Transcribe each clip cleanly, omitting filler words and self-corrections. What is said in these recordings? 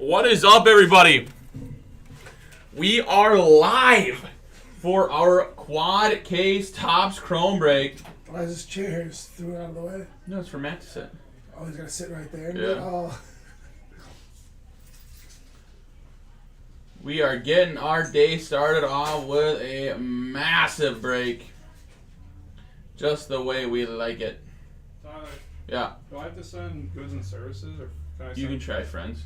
What is up, everybody? We are live for our quad case Topps Chrome break. Why is this chair just threw it out of the way? No, it's for Matt to sit. Oh, he's gonna sit right there. Yeah. Oh. We are getting our day started off with a massive break. Just the way we like it. Tyler, Yeah. do I have to send goods and services, or can I send? You can try, friends.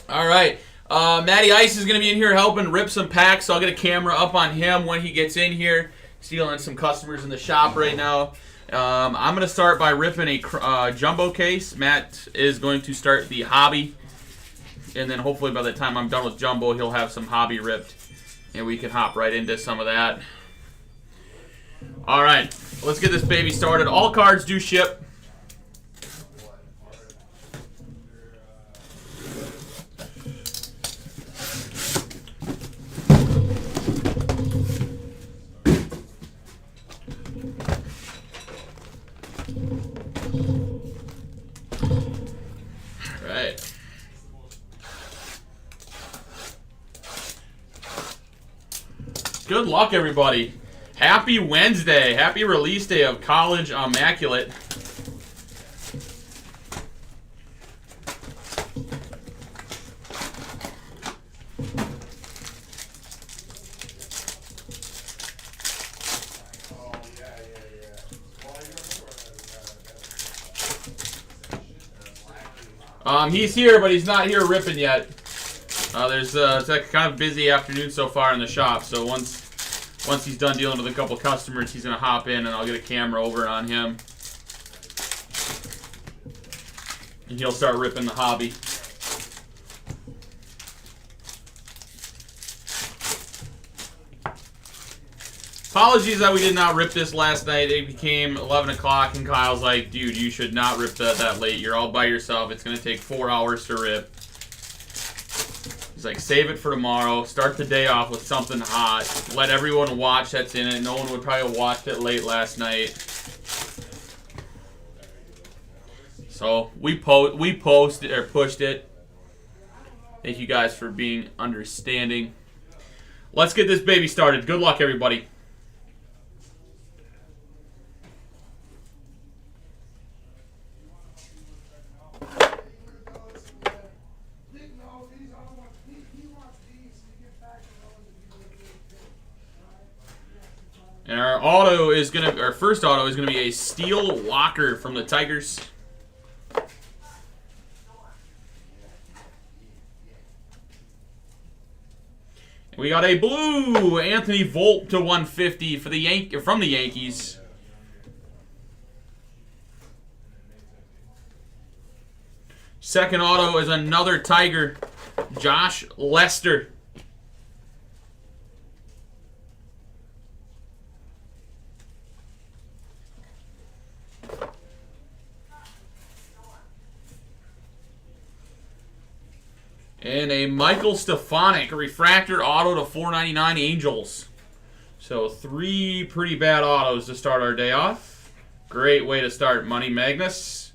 All right. Matty Ice is going to be in here helping rip some packs, so I'll get a camera up on him when he gets in here. Stealing some customers in the shop right now. I'm going to start by ripping a jumbo case. Matt is going to start the hobby. And then hopefully by the time I'm done with jumbo, he'll have some hobby ripped. And we can hop right into some of that. All right. Let's get this baby started. All cards do ship. Good luck, everybody. Happy Wednesday. Happy release day of College Immaculate. He's here, but he's not here ripping yet. It's a kind of busy afternoon so far in the shop, so once he's done dealing with a couple customers, he's going to hop in and I'll get a camera over on him. And he'll start ripping the hobby. Apologies that we did not rip this last night. It became 11 o'clock and Kyle's like, dude, you should not rip that late. You're all by yourself. It's going to take 4 hours to rip. He's like, save it for tomorrow. Start the day off with something hot. Let everyone watch that's in it. No one would probably have watched it late last night. So we pushed it. Thank you guys for being understanding. Let's get this baby started. Good luck, everybody. And our first auto is gonna be a Steel Walker from the Tigers. And we got a blue Anthony Volt to 150 for from the Yankees. Second auto is another Tiger, Josh Lester. And a Michael Stefanik refractor auto to 499 Angels. So 3 pretty bad autos to start our day off. Great way to start Money Magnus.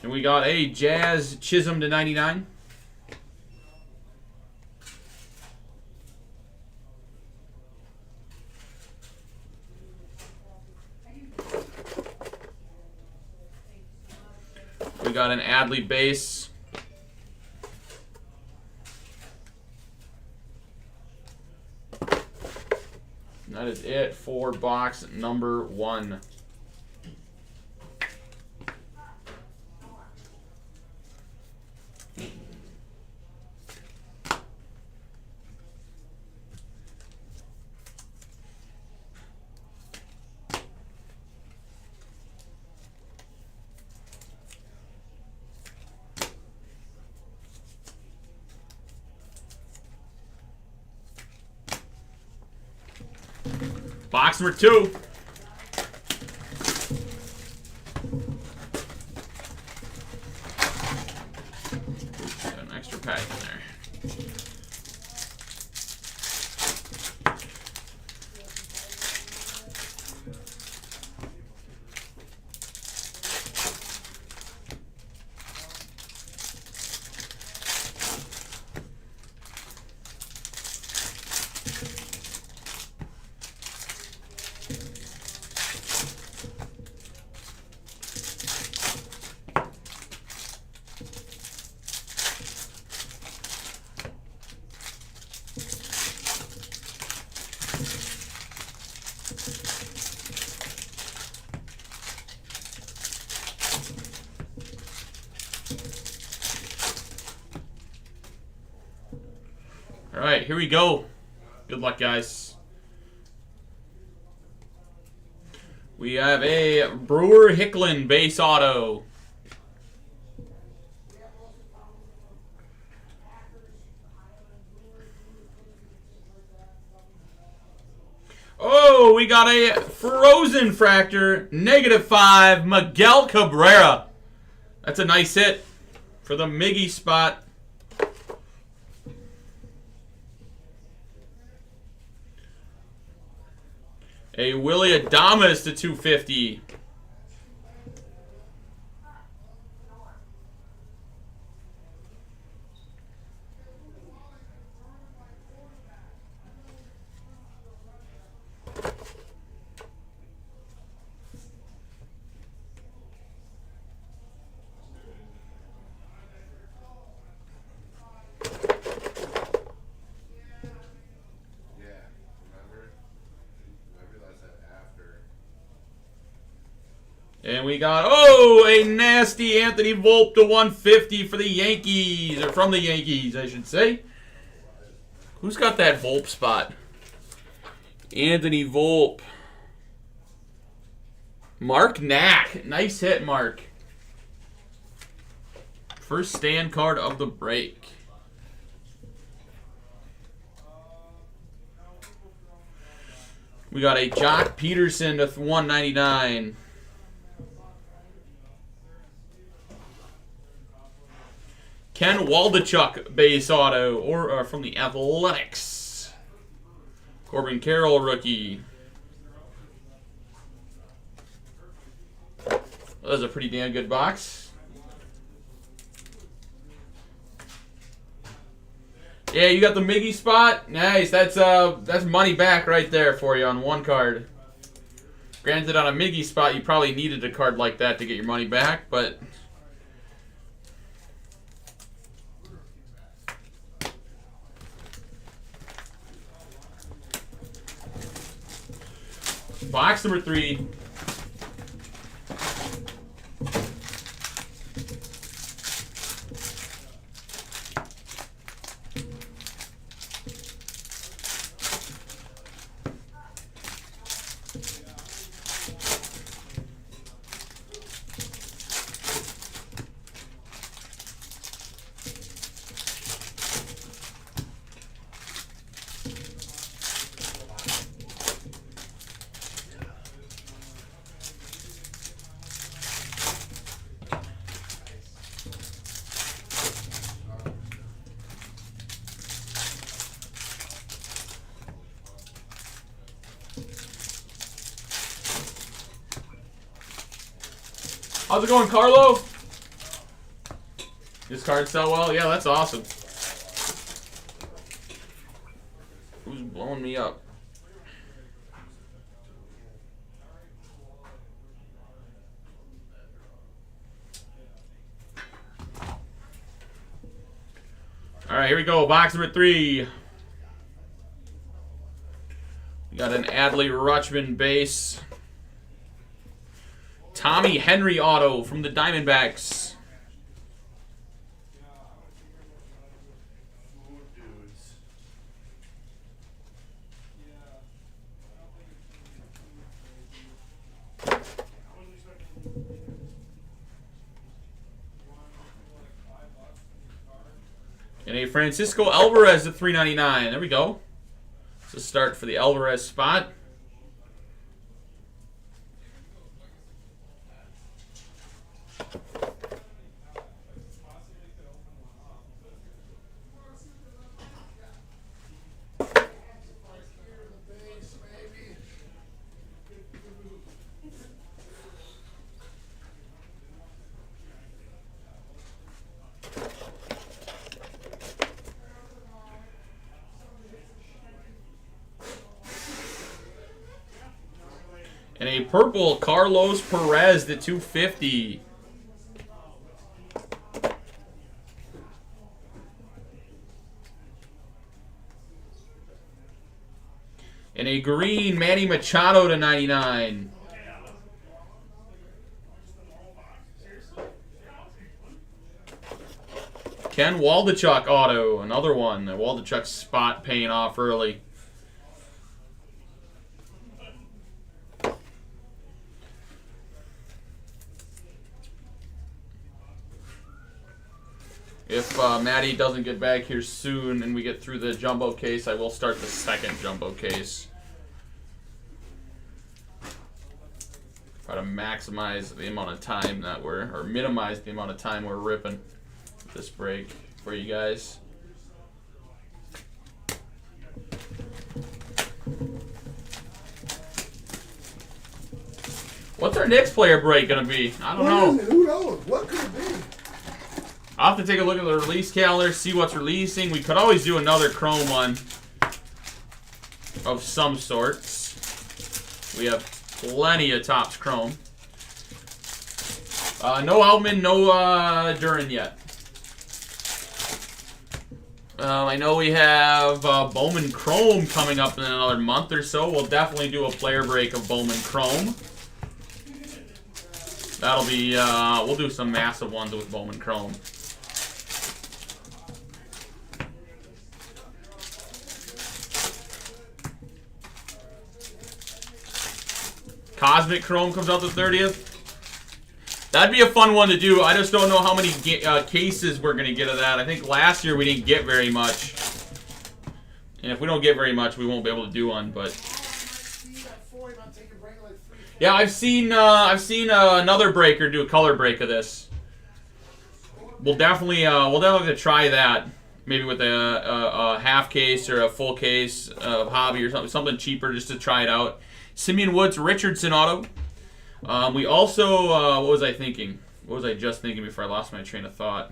And we got a Jazz Chisholm to 99. We got an Adley base. And that is it for box number 1. Box number 2. All right, here we go. Good luck, guys. We have a Brewer Hicklin base auto. Oh, we got a Frozen Fractor, -5, Miguel Cabrera. That's a nice hit for the Miggy spot. A Willy Adames to 250. And we got, oh, a nasty Anthony Volpe to 150 for the Yankees, or from the Yankees, I should say. Who's got that Volpe spot? Anthony Volpe. Mark Knack. Nice hit, Mark. First stand card of the break. We got a Jock Peterson to 199. Ken Waldichuk base auto, or from the Athletics. Corbin Carroll rookie. That was a pretty damn good box. Yeah, you got the Miggy spot. Nice. That's money back right there for you on one card. Granted, on a Miggy spot, you probably needed a card like that to get your money back, but box number 3. How's it going, Carlo? This card sell well? Yeah, that's awesome. Who's blowing me up? All right, here we go. Box number 3. We got an Adley Rutschman base. Tommy Henry auto from the Diamondbacks. And a Francisco Alvarez at $3.99. There we go. It's a start for the Alvarez spot. And a purple Carlos Perez to 250. And a green Manny Machado to 99. Ken Waldichuk auto, another one. The Waldichuk spot paying off early. If Maddie doesn't get back here soon and we get through the jumbo case, I will start the second jumbo case. Try to maximize the amount of time that or minimize the amount of time we're ripping this break for you guys. What's our next player break gonna be? I don't know. What is it? Who knows? What could it be? I'll have to take a look at the release calendar, see what's releasing. We could always do another Chrome one of some sorts. We have plenty of Topps Chrome. No Altman, no Duran yet. I know we have Bowman Chrome coming up in another month or so. We'll definitely do a player break of Bowman Chrome. That'll be, we'll do some massive ones with Bowman Chrome. Cosmic Chrome comes out the 30th. That'd be a fun one to do. I just don't know how many cases we're going to get of that. I think last year we didn't get very much. And if we don't get very much, we won't be able to do one. But yeah, I've seen another breaker do a color break of this. We'll definitely have to try that. Maybe with a half case or a full case of hobby or something cheaper just to try it out. Simeon Woods Richardson auto. We also, what was I thinking? What was I just thinking before I lost my train of thought?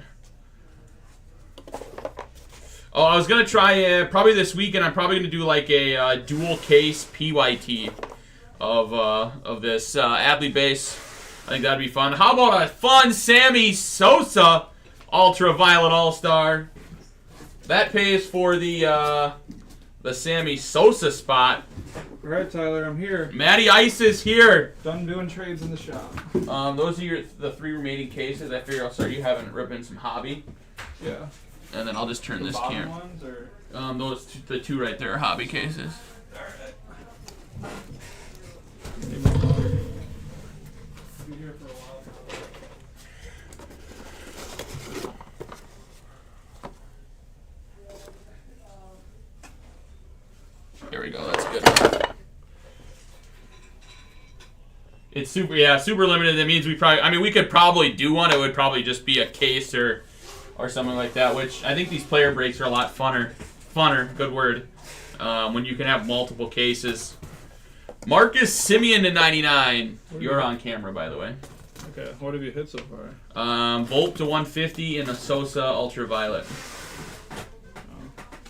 Oh, I was going to try, probably this weekend, I'm probably going to do like a dual case PYT of this Adley base. I think that'd be fun. How about a fun Sammy Sosa Ultraviolet All-Star? That pays for the Sammy Sosa spot. All right, Tyler, I'm here. Matty Ice is here. Done doing trades in the shop. Those are the 3 remaining cases. I figure I'll start you having ripping some hobby. Yeah. And then I'll just turn this camera. Ones or? The 2 right there are hobby cases. All right. Be here for a while. There we go. That's good. It's super limited. That means we could probably do one. It would probably just be a case or something like that, which I think these player breaks are a lot funner, good word, when you can have multiple cases. Marcus Simeon to 99. You're on camera, by the way. Okay, what have you hit so far? Volt to 150 and a Sosa Ultraviolet.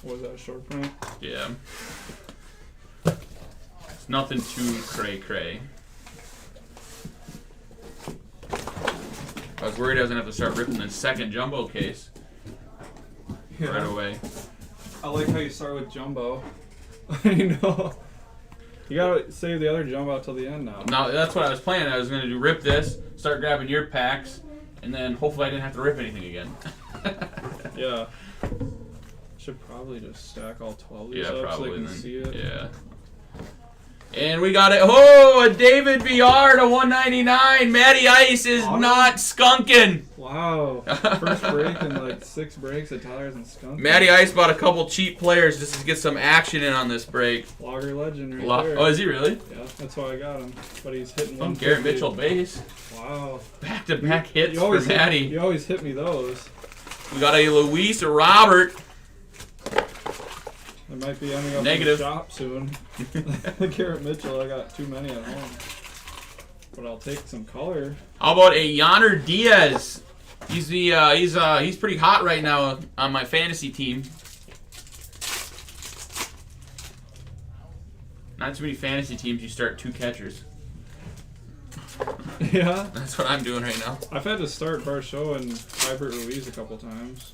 What was that, short print? Yeah. It's nothing too cray-cray. I was worried I was going to have to start ripping the second jumbo case right away. I like how you start with jumbo. You know. You gotta save the other jumbo till the end now. No, that's what I was planning. I was going to do rip this, start grabbing your packs, and then hopefully I didn't have to rip anything again. Yeah. Should probably just stack all 12 of these up probably so they can then. see it. Yeah. And we got it. Oh, a David VR to 199. Matty Ice is not skunking. Wow. First break in like 6 breaks that Tyler hasn't skunked. Matty Ice bought a couple cheap players just to get some action in on this break. Logger legend right there. Oh, is he really? Yeah, that's why I got him. But he's hitting From 150. Garrett Mitchell base. Wow. Back-to-back hits You for always Matty. You always hit me those. We got a Luis Robert. I might be ending up Negative. in the shop soon. Garrett Mitchell, I got too many at home. But I'll take some color. How about a Yonner Diaz? He's pretty hot right now on my fantasy team. Not too many fantasy teams you start 2 catchers. Yeah. That's what I'm doing right now. I've had to start Barshow and Hybrid Ruiz a couple times.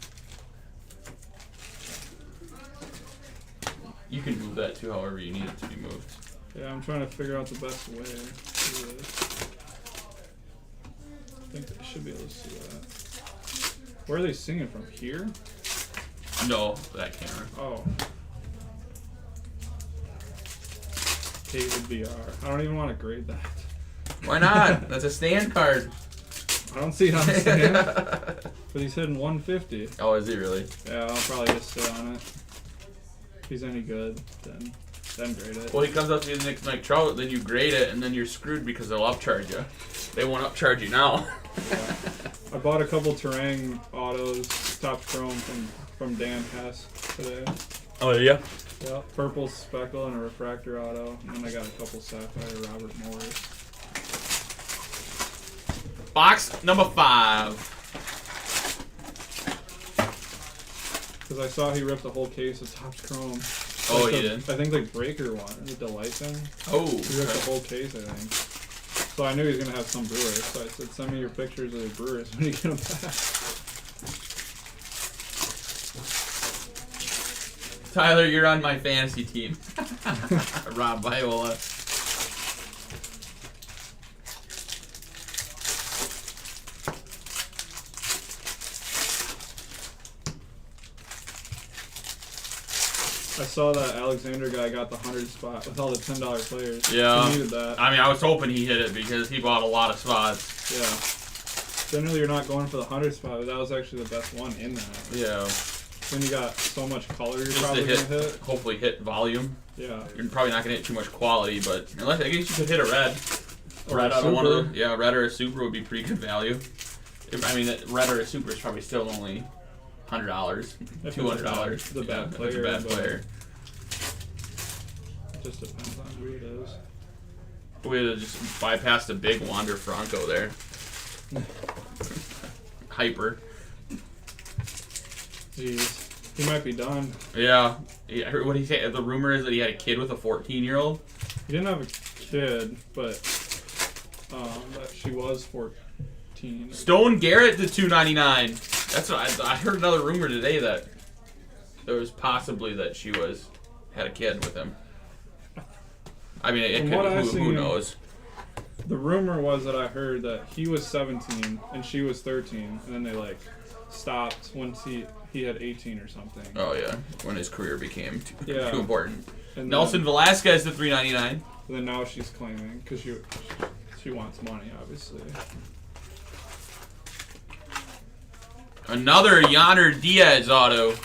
You can move that too, however you need it to be moved. Yeah, I'm trying to figure out the best way to do this. I think I should be able to see that. Where are they singing from? Here? No, that camera. Oh. David VR. I don't even want to grade that. Why not? That's a stand card. I don't see it on the stand. But he's hitting 150. Oh, is he really? Yeah, I'll probably just sit on it. If he's any good, then grade it. Well, he comes up to you the next Mike Trout, then you grade it, and then you're screwed because they'll upcharge you. They won't upcharge you now. Yeah. I bought a couple Terang autos, top chrome from Dan Hess today. Oh, yeah? Yeah, purple speckle and a refractor auto, and then I got a couple sapphire Robert Morris. Box number 5. Because I saw he ripped a whole case of Topps Chrome. Oh, Like he the- did? I think the breaker one, the Delight thing. Oh, He ripped okay. the whole case, I think. So I knew he was gonna have some Brewers. So I said, send me your pictures of the Brewers when you get them back. Tyler, you're on my fantasy team. Rob Viola. I saw that Alexander guy got the 100 spot with all the $10 players. Yeah. He needed that. I mean, I was hoping he hit it because he bought a lot of spots. Yeah. Generally, you're not going for the 100 spot, but that was actually the best one in that. Yeah. Then you got so much color you're Just probably to gonna hit. hopefully hit volume. Yeah. You're probably not gonna hit too much quality, but unless I guess you could hit a red. Or Red a out of one of super. them. Yeah, red or a super would be pretty good value. I mean, that red or a super is probably still only $100, If $200. it's a bad If player, it's a bad but- player. Just depends on who it is. We had to just bypass the big Wander Franco there. Hyper. Jeez. He might be done. Yeah. I heard what he said. The rumor is that he had a kid with a 14-year-old. He didn't have a kid, but that she was 14. Stone Garrett to $299. That's what I heard another rumor today that there was possibly that she had a kid with him. I mean, it From could. what I've Who seen- knows? The rumor was that I heard that he was 17 and she was 13, and then they like stopped once he had 18 or something. Oh yeah, when his career became Yeah. too important. And Nelson Velasquez to $399. Then now she's claiming because she wants money, obviously. Another Yonder Diaz auto.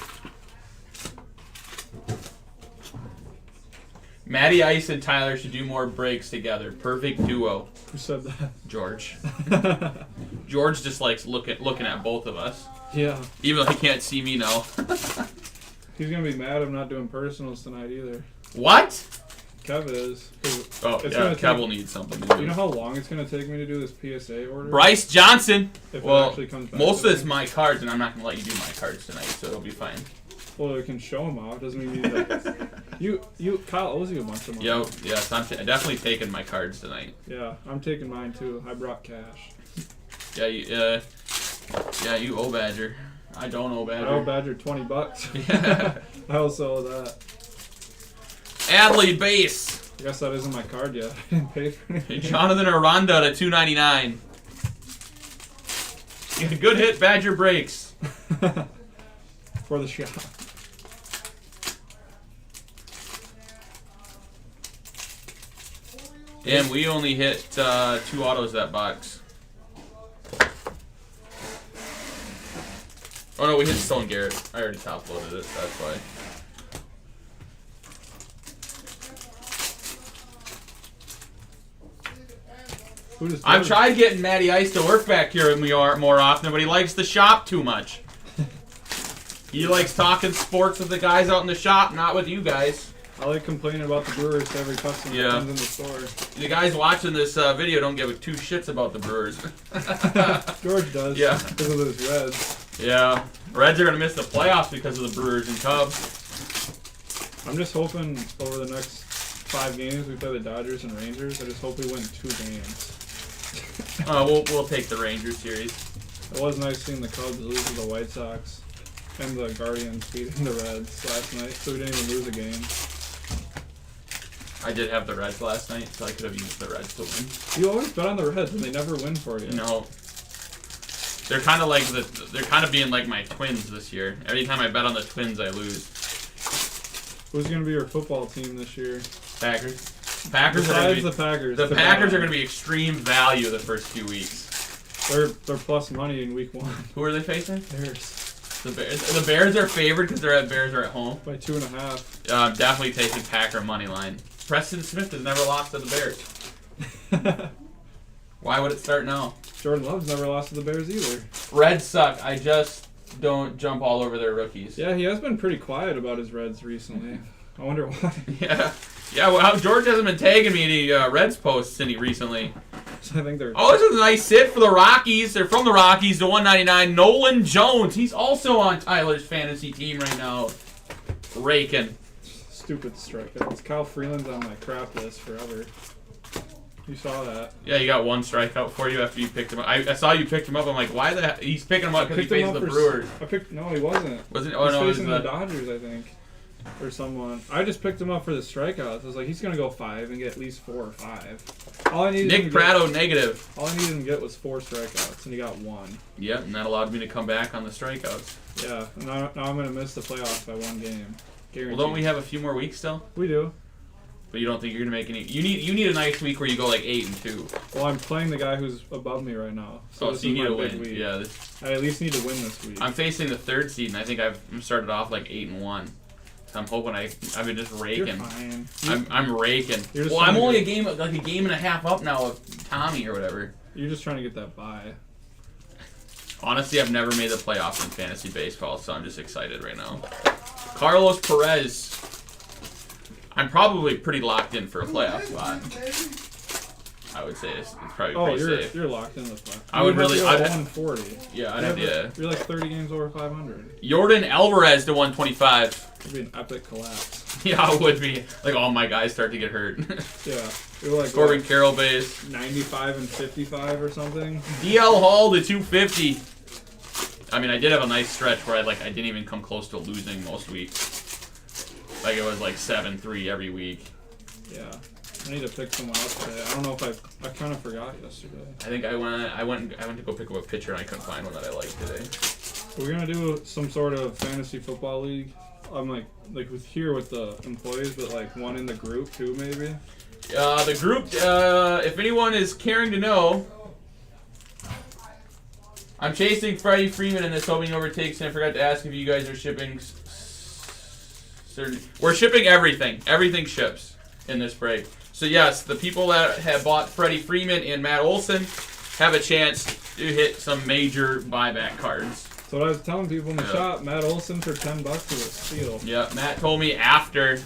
Matty Ice and Tyler should do more breaks together. Perfect duo. Who said George. that? George just likes looking at both of us, Yeah. even though he can't see me now. He's gonna be mad I'm not doing personals tonight either. What? Kev is. 'Cause Oh It's yeah, gonna Kev take- will need something to do. you know how long it's gonna take me to do this PSA order? Bryce Johnson. If it Well, actually comes back most to of it's me? my cards, and I'm not gonna let you do my cards tonight, so it'll be fine. Well, it can show them off. Doesn't mean you need to. you Kyle owes you a bunch of money. Yo, yes, I'm definitely taking my cards tonight. Yeah, I'm taking mine too. I brought cash. Yeah, you owe Badger. I don't owe I owe Badger. Badger $20. Yeah. I also owe that. Adley base. I guess that isn't my card yet. I didn't pay for anything. Jonathan Aranda to $299. Yeah, good hit, Badger breaks. For the shop. And we only hit 2 autos that box. Oh no, we hit Stone Garrett. I already top loaded it, that's why. Who just I've tried getting Matty Ice to work back here more often, but he likes the shop too much. He likes talking sports with the guys out in the shop, not with you guys. I like complaining about the Brewers to every customer Yeah. that comes in the store. The guys watching this video don't give 2 shits about the Brewers. George does. Yeah. Because of his Reds. Yeah. Reds are going to miss the playoffs because of the Brewers and Cubs. I'm just hoping over the next 5 games we play the Dodgers and Rangers. I just hope we win 2 games. We'll take the Rangers series. It was nice seeing the Cubs lose to the White Sox and the Guardians beating the Reds last night, so we didn't even lose a game. I did have the Reds last night, so I could have used the Reds to win. You always bet on the Reds, and they never win for you. No. They're kind of like they're kind of being like my Twins this year. Every time I bet on the Twins, I lose. Who's going to be your football team this year? Packers. Packers are gonna Besides be, the Packers. the Packers are going to be extreme value the first few weeks. They're plus money in week 1. Who are they facing? Bears. The Bears. The Bears are favored because Bears are at home. By 2.5. Definitely taking Packer money line. Preston Smith has never lost to the Bears. Why would it start now? Jordan Love's never lost to the Bears either. Reds suck. I just don't jump all over their rookies. Yeah, he has been pretty quiet about his Reds recently. I wonder why. Yeah. Yeah, well, George hasn't been tagging me any Reds posts any recently. I think they're... Oh, this is a nice sit for the Rockies. They're from the Rockies to 199. Nolan Jones. He's also on Tyler's fantasy team right now. Raking. Stupid strikeouts. Kyle Freeland's on my crap list forever. You saw that. Yeah, you got one strikeout for you after you picked him up. I saw you picked him up. I'm like, why the heck? He's picking him up because he faces the Brewers. No, he wasn't. Wasn't? He Oh, was no, it was facing the Dodgers, I think. Or someone. I just picked him up for the strikeouts. I was like, he's going to go 5 and get at least 4 or 5. All I needed Nick Pratto negative. All I needed him to get was 4 strikeouts, and he got 1. Yep, and that allowed me to come back on the strikeouts. Yeah, and now I'm going to miss the playoffs by 1 game. Guaranteed. Well, don't we have a few more weeks still? We do. But you don't think you're gonna make any? You need a nice week where you go like 8-2. Well, I'm playing the guy who's above me right now. So this so you is need my a big win. week. Yeah. I at least need to win this week. I'm facing the 3rd seed, and I think I've started off like 8-1. So I'm hoping I've been just raking. You're fine. I'm raking. You're just Well, I'm trying only to like a game and a half up now of Tommy or whatever. You're just trying to get that bye. Honestly, I've never made the playoffs in fantasy baseball, so I'm just excited right now. Carlos Perez. I'm probably pretty locked in for a playoff spot. I would say it's probably pretty safe. You're locked in the play. I would really. I'd I'd, 140. yeah, I'd have to. You're like 30 games over 500. Jordan Alvarez to 125. It'd be an epic collapse. Yeah, it would be. Like all my guys start to get hurt. Yeah. You're like Corbin Carroll base. 95 and 55 or something. DL Hall to 250. I mean, I did have a nice stretch where I didn't even come close to losing most weeks. Like it was like 7-3 every week. Yeah. I need to pick someone up today. I don't know if I kind of forgot yesterday. I think I went to go pick up a pitcher and I couldn't find one that I liked today. We're gonna do some sort of fantasy football league. I'm like with the employees, but like one in the group too, maybe. The group, if anyone is caring to know, I'm chasing Freddie Freeman in this, hoping he overtakes him. I forgot to ask if you guys are shipping. We're shipping everything. Everything ships in this break. So yes, the people that have bought Freddie Freeman and Matt Olson have a chance to hit some major buyback cards. So what I was telling people in the shop, Matt Olson for $10 is a steal. Yeah, Matt told me after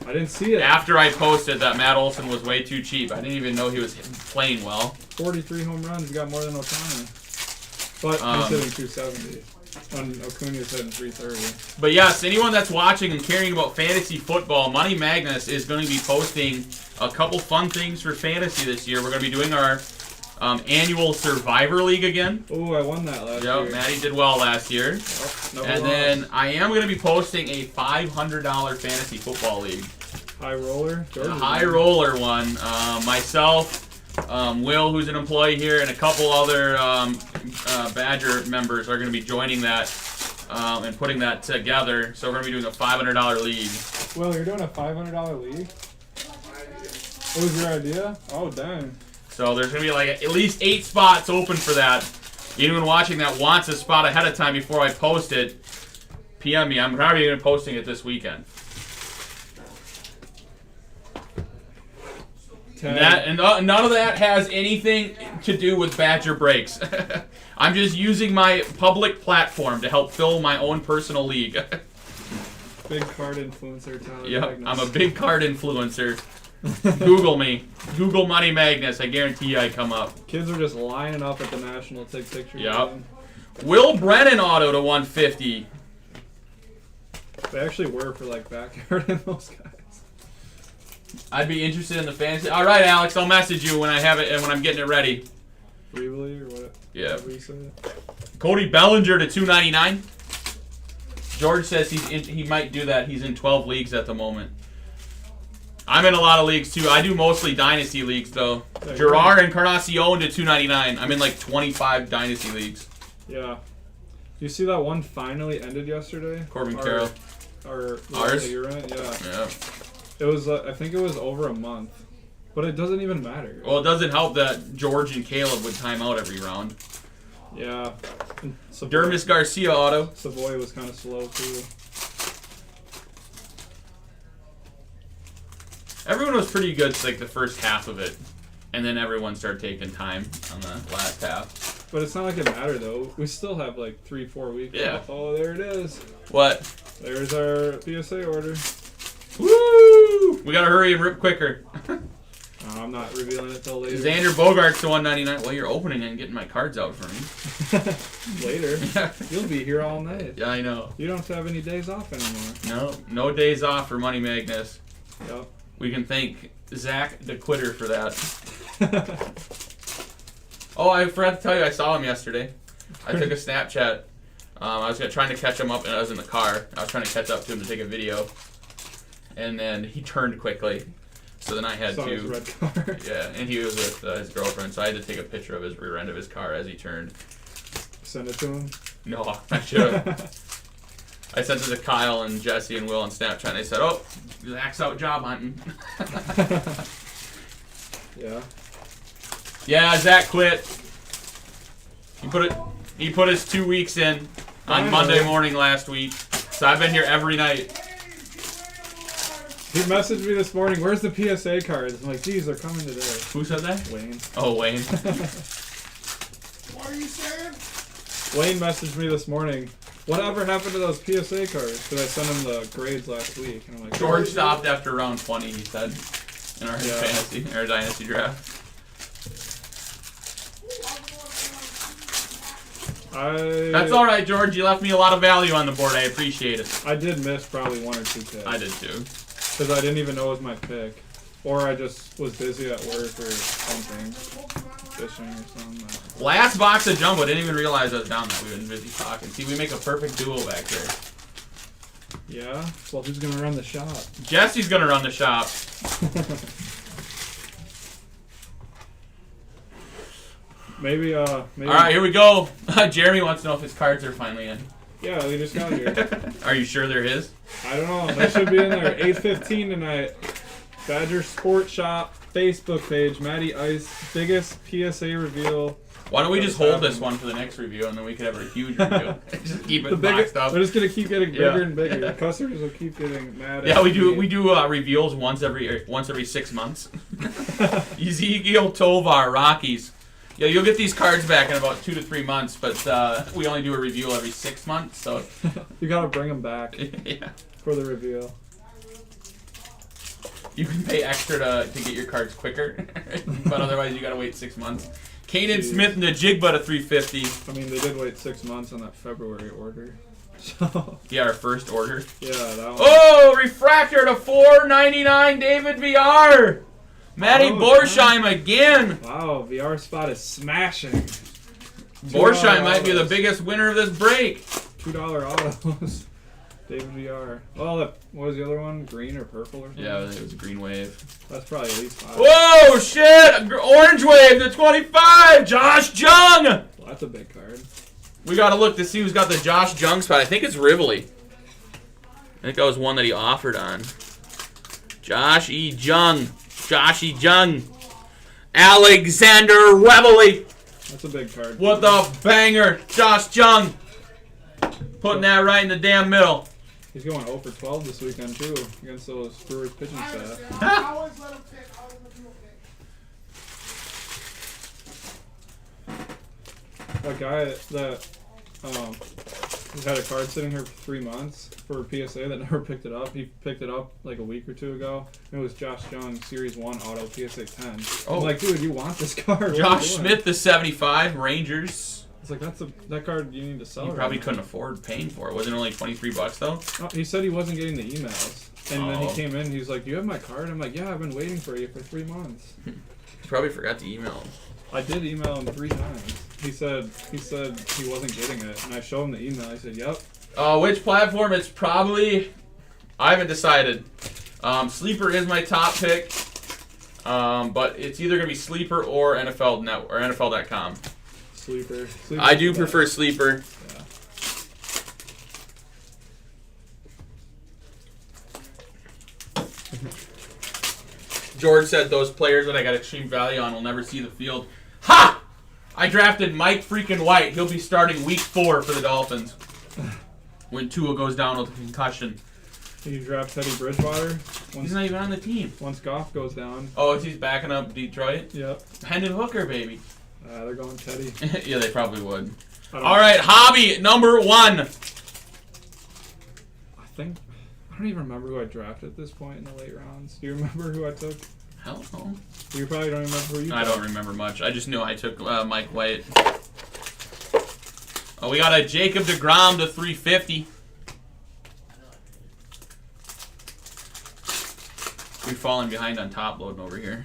I didn't see it. After I posted that Matt Olson was way too cheap. I didn't even know he was playing well. 43 home runs. He got more than Ohtani. But he's hitting 270. And Acuna's hitting 330. But yes, anyone that's watching and caring about fantasy football, Money Magnus is going to be posting a couple fun things for fantasy this year. We're going to be doing our annual Survivor League again. Oh, I won that last year. Yep, Matty did well last year. And then I am going to be posting a $500 fantasy football league. High roller? A high roller one. Myself, Will, who's an employee here, and a couple other Badger members are going to be joining that and putting that together. So we're going to be doing a $500 league. Will, you're doing a $500 league? What was your idea? Oh, dang. So there's going to be like at least 8 spots open for that. Anyone watching that wants a spot ahead of time before I post it, PM me. I'm probably going to be posting it this weekend. None of that has anything to do with Badger Breaks. I'm just using my public platform to help fill my own personal league. Big card influencer, Tyler. Yep, Magnus. I'm a big card influencer. Google me. Google Money Magnus. I guarantee you I come up. Kids are just lining up at the National to take pictures. Yep. Will Brennan auto to 150. They actually were for like backyard and those guys. I'd be interested in the fantasy. All right, Alex, I'll message you when I have it and when I'm getting it ready. Yeah. whatever you said. Cody Bellinger to 299. George says he might do that. He's in 12 leagues at the moment. I'm in a lot of leagues too. I do mostly dynasty leagues though. Yeah, Gerard Encarnacion to 299. I'm in like 25 dynasty leagues. Yeah. You see that one finally ended yesterday? Corbin Carroll. Or Ours? that you're in? Yeah. Yeah. It was. I think it was over a month, but it doesn't even matter. Well, it doesn't help that George and Caleb would time out every round. Yeah. And Dermis Garcia auto. Savoy was kind of slow too. Everyone was pretty good like the first half of it, and then everyone started taking time on the last half. But it's not like it mattered though. We still have like 3-4 weeks. Yeah. Left. Oh, there it is. What? There's our PSA order. Woo! We gotta hurry and rip quicker. I'm not revealing it till later. Xander Bogaerts to 199. Well, you're opening and getting my cards out for me. Later. Yeah. You'll be here all night. Yeah, I know. You don't have any days off anymore. No days off for Money Magnus. Yep. We can thank Zach the Quitter for that. Oh, I forgot to tell you, I saw him yesterday. I took a Snapchat. I was trying to catch him up, and I was in the car. I was trying to catch up to him to take a video, and then he turned quickly. So then I had Saw his to. red car. Yeah, and he was with his girlfriend, so I had to take a picture of his rear end of his car as he turned. Send it to him. No, I should have. I sent it to Kyle and Jesse and Will on Snapchat, and they said, "Oh, Zach's out job hunting." Yeah. Yeah, Zach quit. He put his 2 weeks in on Monday morning last week. So I've been here every night. He messaged me this morning, where's the PSA cards? I'm like, geez, they're coming today. Who said that? Wayne. Oh, Wayne. What are you saying? Wayne messaged me this morning. Whatever happened to those PSA cards? Because I sent him the grades last week. And I'm like, George stopped after round 20, he said, in our fantasy, our dynasty draft. That's all right, George. You left me a lot of value on the board. I appreciate it. I did miss probably 1 or 2 picks. I did too. Because I didn't even know it was my pick. Or I just was busy at work or something. Fishing or something. Last box of jumbo. Didn't even realize I was down that. We've been busy talking. See, we make a perfect duo back there. Yeah? Well, who's going to run the shop? Jesse's going to run the shop. Maybe. All right, here we go. Jeremy wants to know if his cards are finally in. Yeah, they just got here. Are you sure they're his? I don't know. They should be in there. 8:15 tonight. Badger Sport Shop Facebook page. Matty Ice biggest PSA reveal. Why don't we just hold this one for the next review, and then we could have a huge review. Just keep it boxed up. They're just gonna keep getting bigger and bigger. The customers will keep getting mad. Yeah, we do reveals once every 6 months. Ezekiel Tovar, Rockies. Yeah, you'll get these cards back in about 2 to 3 months, but we only do a reveal every 6 months, so You gotta bring them back yeah. for the reveal. You can pay extra to get your cards quicker, but otherwise you gotta wait 6 months. Kanan Smith and the Jigba to 350. I mean, they did wait 6 months on that February order. So Yeah, our first order. yeah, that one. Oh, refractor to 499, David VR. Matty Borsheim again. Wow, VR spot is smashing. Borsheim might be the biggest winner of this break. $2 autos. David VR. Well, what was the other one? Green or purple or something? Yeah, it was a green wave. That's probably at least 5. Whoa, shit! Orange wave to 25, Josh Jung. Well, that's a big card. We gotta look to see who's got the Josh Jung spot. I think it's Rivoli. I think that was one that he offered on. Josh E. Jung. Alexander Revely. That's a big card. What the banger. Josh Jung. Putting that right in the damn middle. He's going 0 for 12 this weekend, too, against those Brewers pitching staff. I always let him pick. I always let people pick. That guy that has had a card sitting here for 3 months for PSA that never picked it up. He picked it up like a week or 2 ago. It was Josh Jung, Series 1 Auto, PSA 10. Oh. I'm like, dude, you want this card? What are you Josh doing? Smith, the 75, Rangers. It's like, that card you need to sell. He right probably now. couldn't afford paying for it. Wasn't it only $23 though? Oh, he said he wasn't getting the emails. And then Oh. he came in. He's like, "Do you have my card?" I'm like, "Yeah, I've been waiting for you for 3 months." He probably forgot to email him. I did email him 3 times. He said he wasn't getting it, and I showed him the email. I said, "Yep." Which platform? It's probably... I haven't decided. Sleeper is my top pick. But it's either going to be Sleeper or NFL Network or NFL.com. Sleeper. I do prefer Sleeper. Yeah. George said those players that I got extreme value on will never see the field. Ha! I drafted Mike freaking White. He'll be starting week 4 for the Dolphins. When Tua goes down with a concussion. You draft Teddy Bridgewater He's once not even on the team. Goff goes down. Oh, he's backing up Detroit? Yep. Hendon Hooker, baby. They're going Teddy. Yeah, they probably would. I don't All right, hobby number 1. I don't even remember who I drafted at this point in the late rounds. Do you remember who I took? Hell no. You probably don't remember who you I took. don't remember much. I just knew I took Mike White. Oh, we got a Jacob DeGrom to 350. We're falling behind on top loading over here.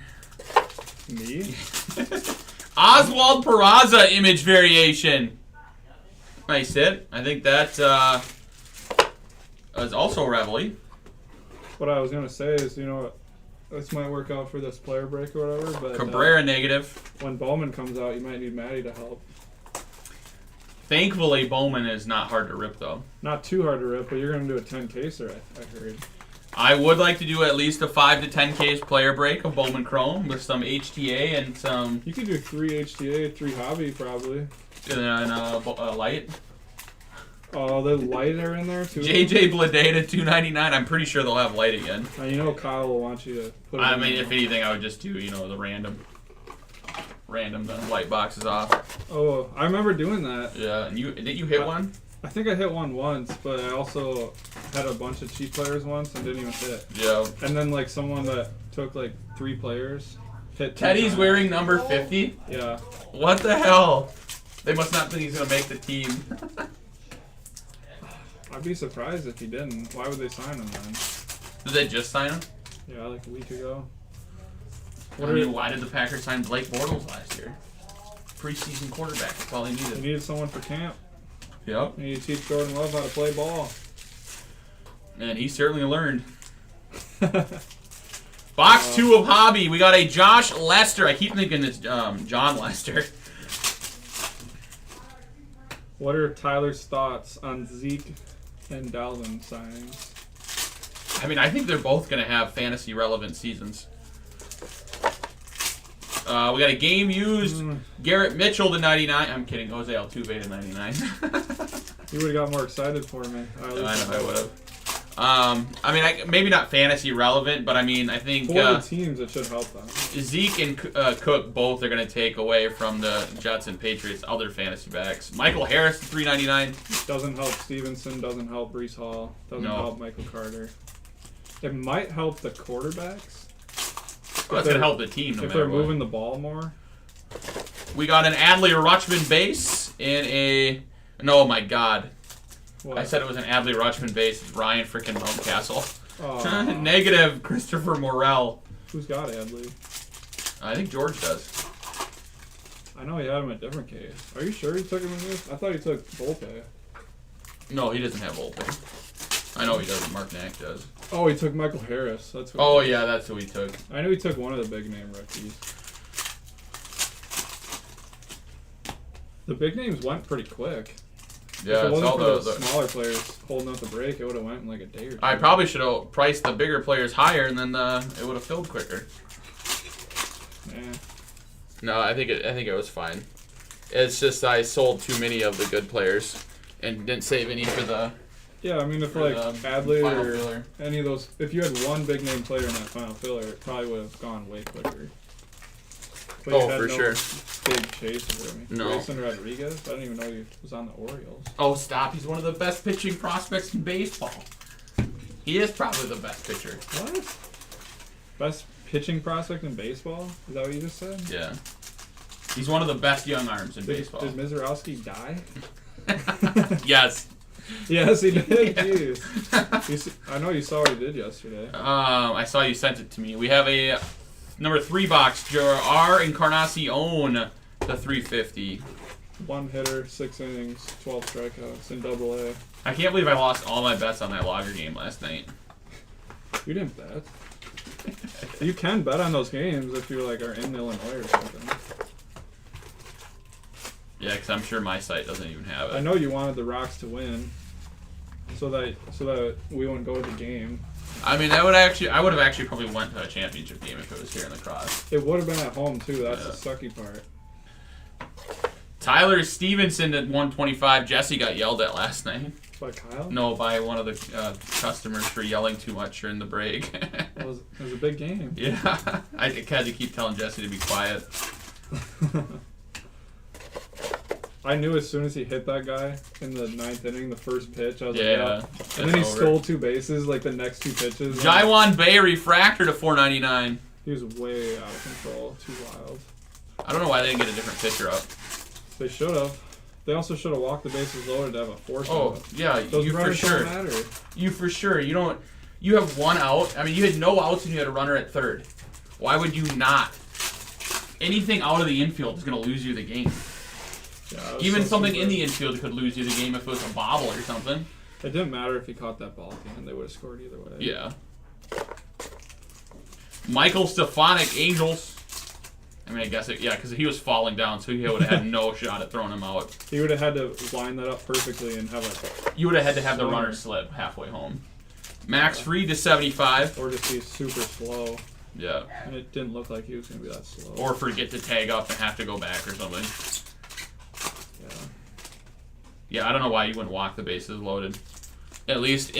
Me? Oswald Peraza image variation. Nice hit. I think that is also Reveille. What I was gonna say is, you know what? This might work out for this player break or whatever, but Cabrera negative. when Bowman comes out, you might need Maddie to help. Thankfully, Bowman is not hard to rip, though. Not too hard to rip, but you're gonna do a 10 caser, I heard. I would like to do at least a 5 to 10 case player break of Bowman Chrome with some HTA and some You could do 3 HTA, 3 hobby probably. light. Oh, the light are in there too. JJ Bleday to 299. I'm pretty sure they'll have light again. And you know Kyle will want you to put it I in mean, there. if anything, I would just do the random the light boxes off. Oh, I remember doing that. Yeah, and did you hit one? I think I hit one once, but I also had a bunch of cheap players once and didn't even hit. Yeah. And then like someone that took like 3 players hit 2 Teddy's times. wearing number 50. Yeah. What the hell? They must not think he's gonna make the team. I'd be surprised if he didn't. Why would they sign him then? Did they just sign him? Yeah, like a week ago. Why did the Packers sign Blake Bortles last year? Preseason quarterback. That's all they They needed. needed someone for camp. Yep. They need to teach Jordan Love how to play ball. And he certainly learned. Box 2 of hobby. We got a Josh Lester. I keep thinking it's John Lester. What are Tyler's thoughts on Zeke and Dalvin signings? I mean, I think they're both going to have fantasy relevant seasons. We got a game used Garrett Mitchell to 99. I'm kidding. Jose Altuve to 99. You would have got more excited for me. I know I would have. I mean, maybe not fantasy relevant, but I mean, I think For the teams, it should help them. Zeke and Cook both are going to take away from the Jets and Patriots other fantasy backs. Michael Harris to 399. Doesn't help Stevenson, doesn't help Brees Hall, doesn't No. help Michael Carter. It might help the quarterbacks Well, that's going to help the team no if matter they're what. moving the ball more. We got an Adley Rutschman base in a... No, my God. What? I said it was an Adley Rutschman base. It's Ryan freaking Mountcastle. Oh, Negative Christopher Morel. who's got Adley? I think George does. I know he had him in a different case. Are you sure he took him in this? I thought he took Volpe. No, he doesn't have Volpe. I know he doesn't. Mark Nack does. Oh, he took Michael Harris. That's who Oh, yeah, that's who he took. I knew he took one of the big name rookies. The big names went pretty quick. Yeah, if it it's wasn't all for the... the smaller players holding out the break, it would have went in like a day or two. I probably should have priced the bigger players higher, and then it would have filled quicker. Yeah. No, I think it was fine. It's just I sold too many of the good players and didn't save any for the Yeah, I mean, if for like the Adley final or filler. any of those, if you had one big name player in that final filler, it probably would have gone way quicker. But you Oh, had for no sure. Big chase for me. No. Grayson Rodriguez. I didn't even know he was on the Orioles. Oh, stop! He's one of the best pitching prospects in baseball. He is probably the best pitcher. What? Best pitching prospect in baseball? Is that what you just said? Yeah, he's one of the best young arms in Did baseball. Mizorowski die? Yes. Yes, he did. Jeez. I know you saw what he did yesterday. I saw you sent it to me. We have a number 3 box. R. Encarnacion, the 350. One hitter, 6 innings, 12 strikeouts in Double-A. I can't believe I lost all my bets on that Logger game last night. You didn't bet. You can bet on those games if you like are in Illinois or something. Yeah, because I'm sure my site doesn't even have it. I know you wanted the Rocks to win, so that we wouldn't go to the game. I mean, I would have actually probably went to a championship game if it was here in La Crosse. It would have been at home too. That's Yeah. the sucky part. Tyler Stevenson at 125. Jesse got yelled at last night. By Kyle? No, by one of the customers for yelling too much during the break. It was a big game. Yeah, I had to keep telling Jesse to be quiet. I knew as soon as he hit that guy in the 9th inning, the first pitch, I was Yeah, like, yeah. And then he stole 2 bases, like the next 2 pitches. Jaiwan Bay refractor to 499. He was way out of control, too wild. I don't know why they didn't get a different pitcher up. They should have. They also should have walked the bases loaded to have a force. Oh, yeah, Those you for runners sure. don't matter. You for sure. You have 1 out. I mean, you had no outs and you had a runner at third. Why would you not? Anything out of the infield is going to lose you the game. Yeah, Even so something stupid. in the infield could lose you the game if it was a bobble or something. It didn't matter if he caught that ball at the end. They would have scored either way. Yeah. Michael Stefanik, Angels. I mean, I guess because he was falling down, so he would have had no shot at throwing him out. He would have had to line that up perfectly and have like, You would have had to have the runner slip halfway home. Max Fried to 75. or just be super slow. Yeah. And it didn't look like he was going to be that slow. Or forget to tag up and have to go back or something. Yeah. Yeah, I don't know why you wouldn't walk the bases loaded. At least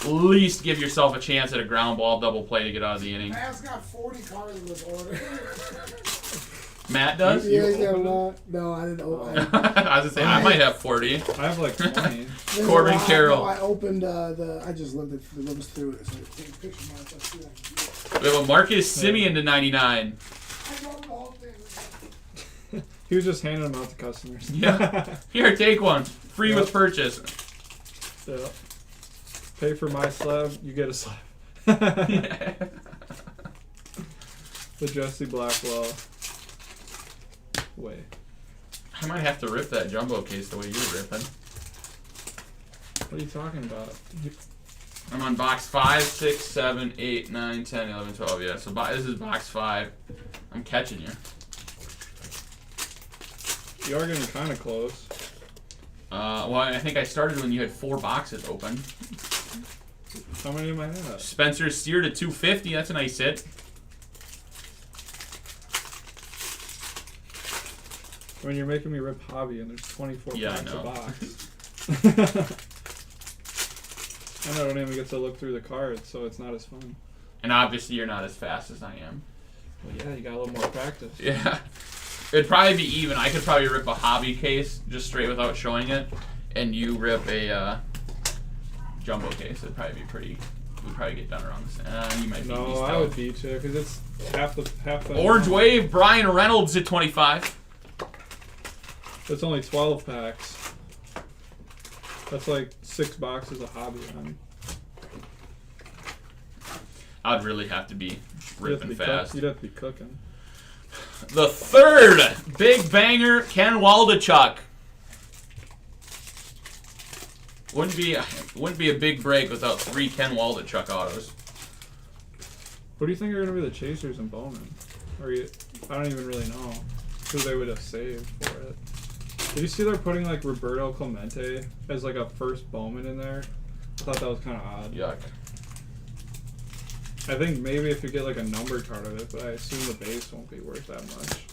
at least give yourself a chance at a ground ball double play to get out of the inning. Matt's got 40 cards in this order. Matt does? Yeah, You yeah, opened well, no, I didn't open it. I was gonna say I might have 40. I have like 20. Corbin Carroll. No, I opened I just looked at the numbers through it. So take a picture of mine. So I see what I can do. We have a Marcus Simeon to 99. I wrote the whole thing. He was just handing them out to customers. Yeah. Here, take one. Free Yep. with purchase. Yeah. Pay for my slab, you get a slab. The Jesse Blackwell. Way. I might have to rip that jumbo case the way you're ripping. What are you talking about? I'm on box 5, 6, 7, 8, 9, 10, 11, 12. Yeah, so this is box 5. I'm catching you. You are getting kind of close. Well, I think I started when you had 4 boxes open. How many am I at? Spencer Steer to 250. That's a nice hit. When you're making me rip Hobby and there's 24 Yeah, I packs a know. box. And I don't even get to look through the cards, so it's not as fun. And obviously, you're not as fast as I am. Well, yeah, you got a little more practice. Yeah. It'd probably be even. I could probably rip a hobby case just straight without showing it, and you rip a jumbo case. It'd probably be pretty. We'd probably get done around the same. You might beat me No, still. I would beat you because it's half the. Orange Wave, Brian Reynolds at 25. That's only 12 packs. That's like 6 boxes of Hobby on. I'd really have to be You'd have to ripping be fast. You'd have to be cooking. The third big banger, Ken Waldachuk. Wouldn't be a big break without 3 Ken Waldachuk autos. What do you think are going to be the chasers in Bowman? I don't even really know who they would have saved for it. Did you see they're putting like Roberto Clemente as like a first Bowman in there? I thought that was kind of odd. Yuck. I think maybe if you get like a numbered card of it, but I assume the base won't be worth that much.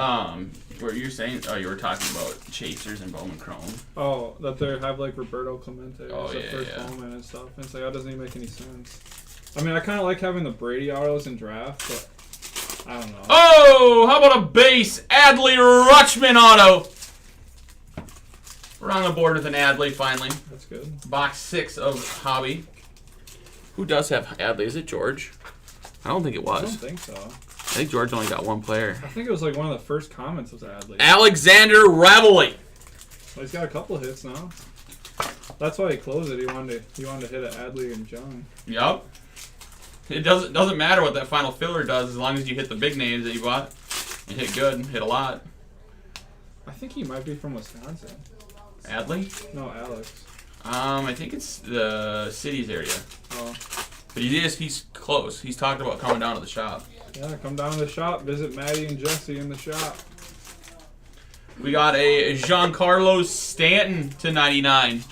Where you're saying? Oh, you were talking about chasers and Bowman Chrome. Oh, that they have like Roberto Clemente Oh, as the yeah, first yeah. Bowman and stuff. And it's like, that doesn't even make any sense. I mean, I kind of like having the Brady autos in draft, but I don't know. Oh, how about a base Adley Rutschman auto? We're on the board with an Adley finally. That's good. Box 6 of Hobby. Who does have Adley? Is it George? I don't think it I don't was. think so. I think George only got one player. I think it was like one of the first comments was Adley. Alexander Ravelli. Well, he's got a couple of hits now. That's why he closed it. He wanted to hit an Adley and Jung. Yup. It doesn't matter what that final filler does as long as you hit the big names that you bought. You hit good, hit a lot. I think he might be from Wisconsin. Adley? No, Alex. I think it's the cities area. Oh. But he's close. He's talked about coming down to the shop. Yeah, come down to the shop. Visit Maddie and Jesse in the shop. We got a Giancarlo Stanton to 99.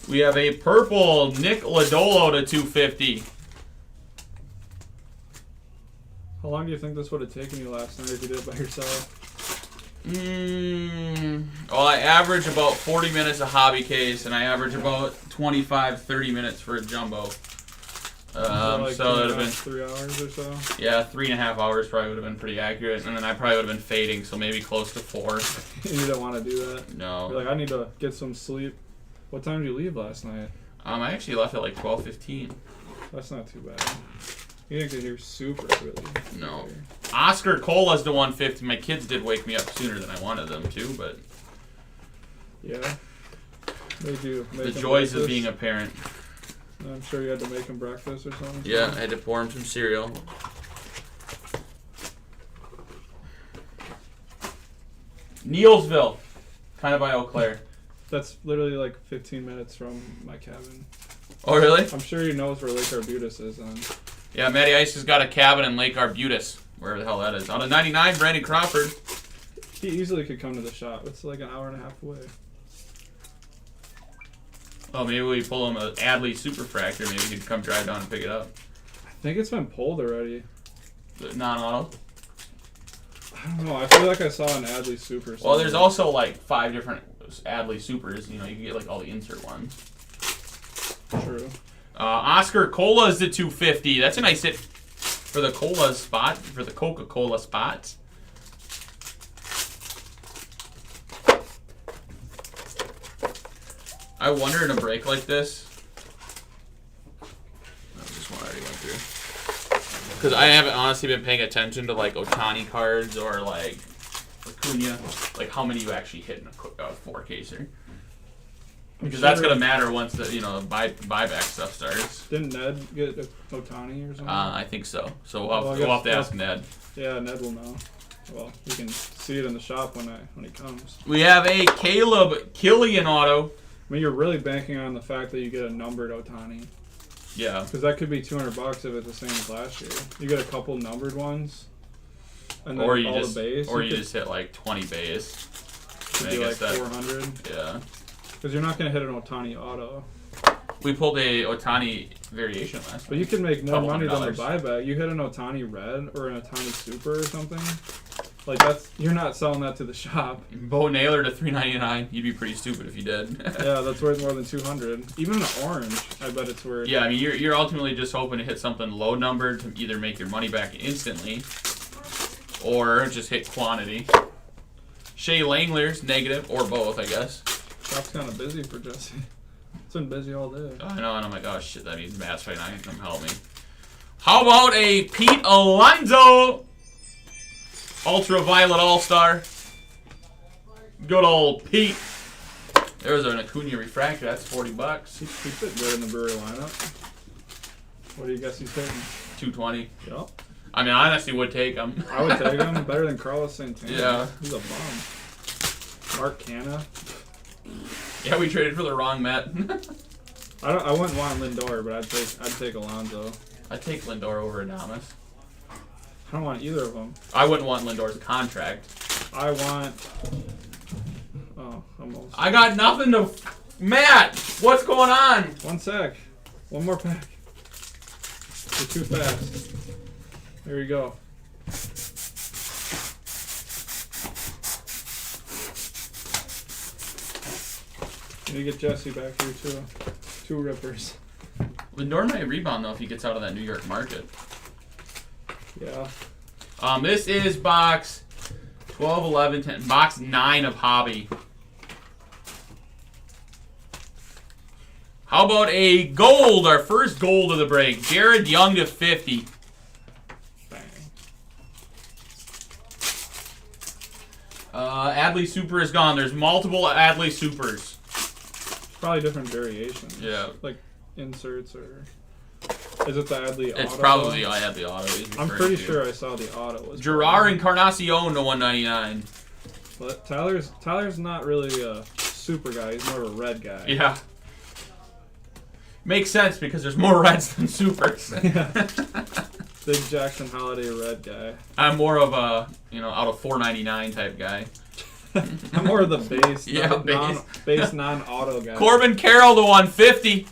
We have a purple Nick Lodolo to 250. How long do you think this would have taken you last night if you did it by yourself? Well, I average about 40 minutes a hobby case, and I average about 25, 30 minutes for a jumbo. So it would have been 3 hours or so. Yeah, 3.5 hours probably would have been pretty accurate, and then I probably would have been fading, so maybe close to 4. You don't want to do that. No. You're like, I need to get some sleep. What time did you leave last night? I actually left at like 12:15. That's not too bad. You didn't get here super early. No. Oscar Cola's to 150. My kids did wake me up sooner than I wanted them to, but Yeah. Made you make the him joys of breakfast? being a parent. I'm sure you had to make him breakfast or something. Yeah, I had to pour him some cereal. Neilsville, kind of by Eau Claire. That's literally like 15 minutes from my cabin. Oh, really? I'm sure he knows where Lake Arbutus is then. Yeah, Matty Ice has got a cabin in Lake Arbutus, wherever the hell that is. On a 99, Brandon Crawford. He easily could come to the shop. It's like an hour and a half away. Oh, maybe we pull him an Adley Superfractor. Maybe he could come drive down and pick it up. I think it's been pulled already. The non-auto. I don't know. I feel like I saw an Adley Super. Well, there's also like 5 different Adley Supers. You know, you can get like all the insert ones. True. Oscar Cola is the 250. That's a nice hit for the cola spot, for the Coca-Cola spot. I wonder in a break like this. Oh, this one already went through. Because I haven't honestly been paying attention to like Ohtani cards or like Acuna, like how many you actually hit in a 4-caser. Because that's gonna matter once the buyback stuff starts. Didn't Ned get Ohtani or something? I think so. So Well, I we'll have to guess- ask Ned. Yeah, Ned will know. Well, you can see it in the shop when he comes. We have a Caleb Killian auto. I mean, you're really banking on the fact that you get a numbered Ohtani. Yeah. Because that could be $200 if it's the same as last year. You get a couple numbered ones, and then Or you all just the base. or you could, just hit like 20 base. could I be like guess that- 400. Yeah. Because you're not going to hit an Ohtani auto. We pulled a Ohtani variation last But night. you can make more Couple money than the $100. buyback. You hit an Ohtani red or an Ohtani super or something. Like you're not selling that to the shop. Bo Naylor to 399. You'd be pretty stupid if you did. Yeah, that's worth more than 200. Even an orange, I bet it's worth. Yeah, I mean you're ultimately just hoping to hit something low numbered to either make your money back instantly or just hit quantity. Shea Langler's negative or both, I guess. Shop's kind of busy for Jesse. It's been busy all day. I know, and I'm like, oh shit, that means Matt's right now. He can come help me. How about a Pete Alonso Ultraviolet All-Star? Good old Pete. There's an Acuna refractor. That's $40. He fit good in the brewery lineup. What do you guess he's taking? 220. Yep. I mean, I honestly would take him. I would take him. Better than Carlos Santana. Yeah. He's a bum. Mark Canna. Yeah, we traded for the wrong Matt. I wouldn't want Lindor, but I'd take Alonso. I'd take Lindor over Adames. I don't want either of them. I wouldn't want Lindor's contract. I want. Oh, almost. I got nothing to. Matt, what's going on? 1 sec. One more pack. You're too fast. Here we go. Need to get Jesse back here too. 2 rippers. Lindor might rebound though if he gets out of that New York market. Yeah. This is box 12, 11, 10, box 9 of Hobby. How about a gold, our first gold of the break. Jared Young to 50. Bang. Adley Super is gone. There's multiple Adley Supers. Probably different variations. Yeah. Like inserts or. Is it the Adley auto? It's probably Adley Auto. he's I'm referring pretty to. sure I saw the auto. Was Gerard Encarnacion to 199. But Tyler's not really a super guy. He's more of a red guy. Yeah. Makes sense because there's more reds than supers. Big Jackson Holiday red guy. I'm more of a, out of 499 type guy. I'm more of the base, Yeah, base non-auto guy. Corbin Carroll to 150.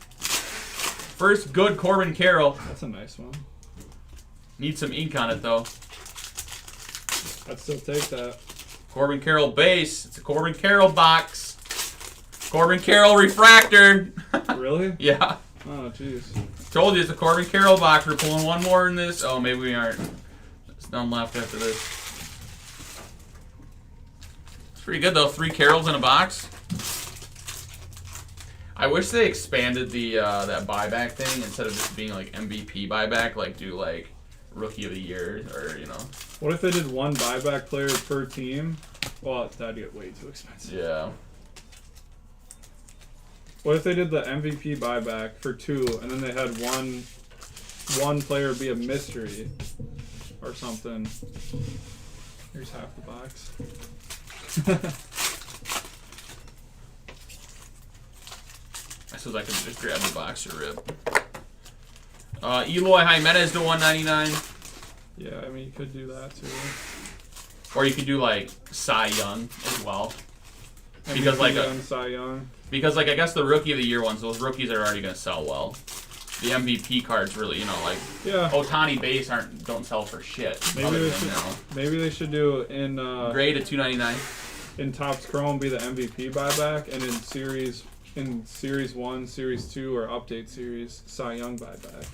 First good Corbin Carroll. That's a nice one. Need some ink on it though. I'd still take that. Corbin Carroll base. It's a Corbin Carroll box. Corbin Carroll refractor. Really? Yeah. Oh, jeez. Told you it's a Corbin Carroll box. We're pulling one more in this. Oh, maybe we aren't. There's none left after this. It's pretty good though. 3 Carrolls in a box. I wish they expanded the that buyback thing instead of just being like MVP buyback. Like do like Rookie of the Year or What if they did 1 buyback player per team? Well, that'd get way too expensive. Yeah. What if they did the MVP buyback for 2, and then they had one player be a mystery or something? Here's half the box. I suppose I could just grab the box or rip. Eloy Jimenez to 199. Yeah, I mean you could do that too. Or you could do like Cy Young as well. Because MVP and Cy Young. Because I guess the Rookie of the Year ones, those rookies are already gonna sell well. The MVP cards really, Yeah. Ohtani base don't sell for shit. Maybe they should do in Gray to 299. in Topps Chrome be the MVP buyback, and in series 1, series 2, or update series Cy Young buyback.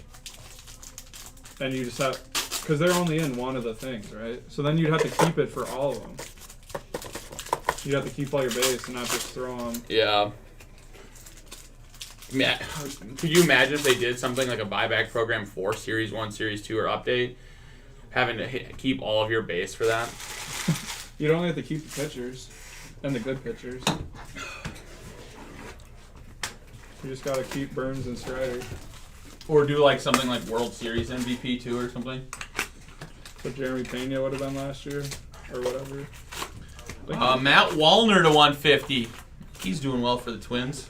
And you just have, because they're only in one of the things, right? So then you'd have to keep it for all of them. You'd have to keep all your base and not just throw them. Yeah. Could you imagine if they did something like a buyback program for Series 1, Series 2, or Update? Having to keep all of your base for that? You'd only have to keep the pitchers. And the good pitchers. You just gotta keep Burns and Strider. Or do like something like World Series MVP too or something? What Jeremy Pena would have been last year. Or whatever. Matt Wallner to 150. He's doing well for the Twins.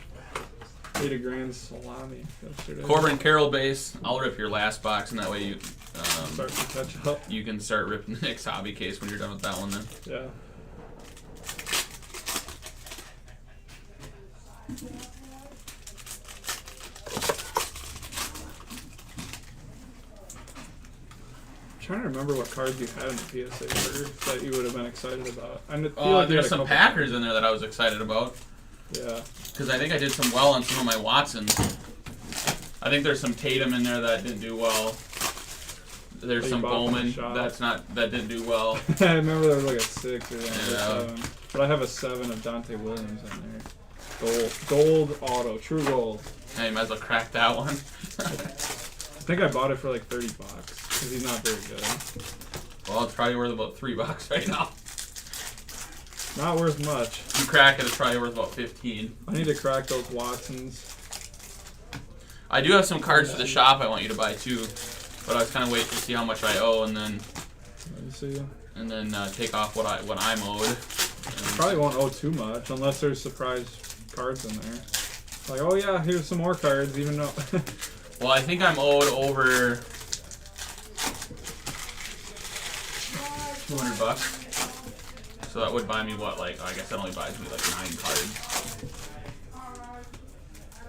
Ate a grand salami yesterday. Corbin Carroll base. I'll rip your last box, and that way you Start to catch up. you can start ripping the next hobby case when you're done with that one. Then. Yeah. I'm trying to remember what cards you had in the PSA that you would have been excited about. I feel like you There's had a some couple- Packers in there that I was excited about. Yeah. Because I think I did some well on some of my Watsons. I think there's some Tatum in there that didn't do well. There's That you some bought from the Bowman shop. that didn't do well. I remember there was like a 6 or something. Yeah. 7. But I have a 7 of Dante Williams in there. Gold auto. True gold. Hey, you might as well crack that one. I think I bought it for like $30 because he's not very good. Well, it's probably worth about $3 right now. Not worth much. You crack it, it's probably worth about 15. I need to crack those Watsons. I do have some cards for the shop I want you to buy too, but I was kind of waiting to see how much I owe and then Let me see. take off what I'm owed. Probably won't owe too much unless there's surprise cards in there. Like, oh yeah, here's some more cards, even though. Well, I think I'm owed over $200. So that would buy me what, like, I guess that only buys me like 9 cards.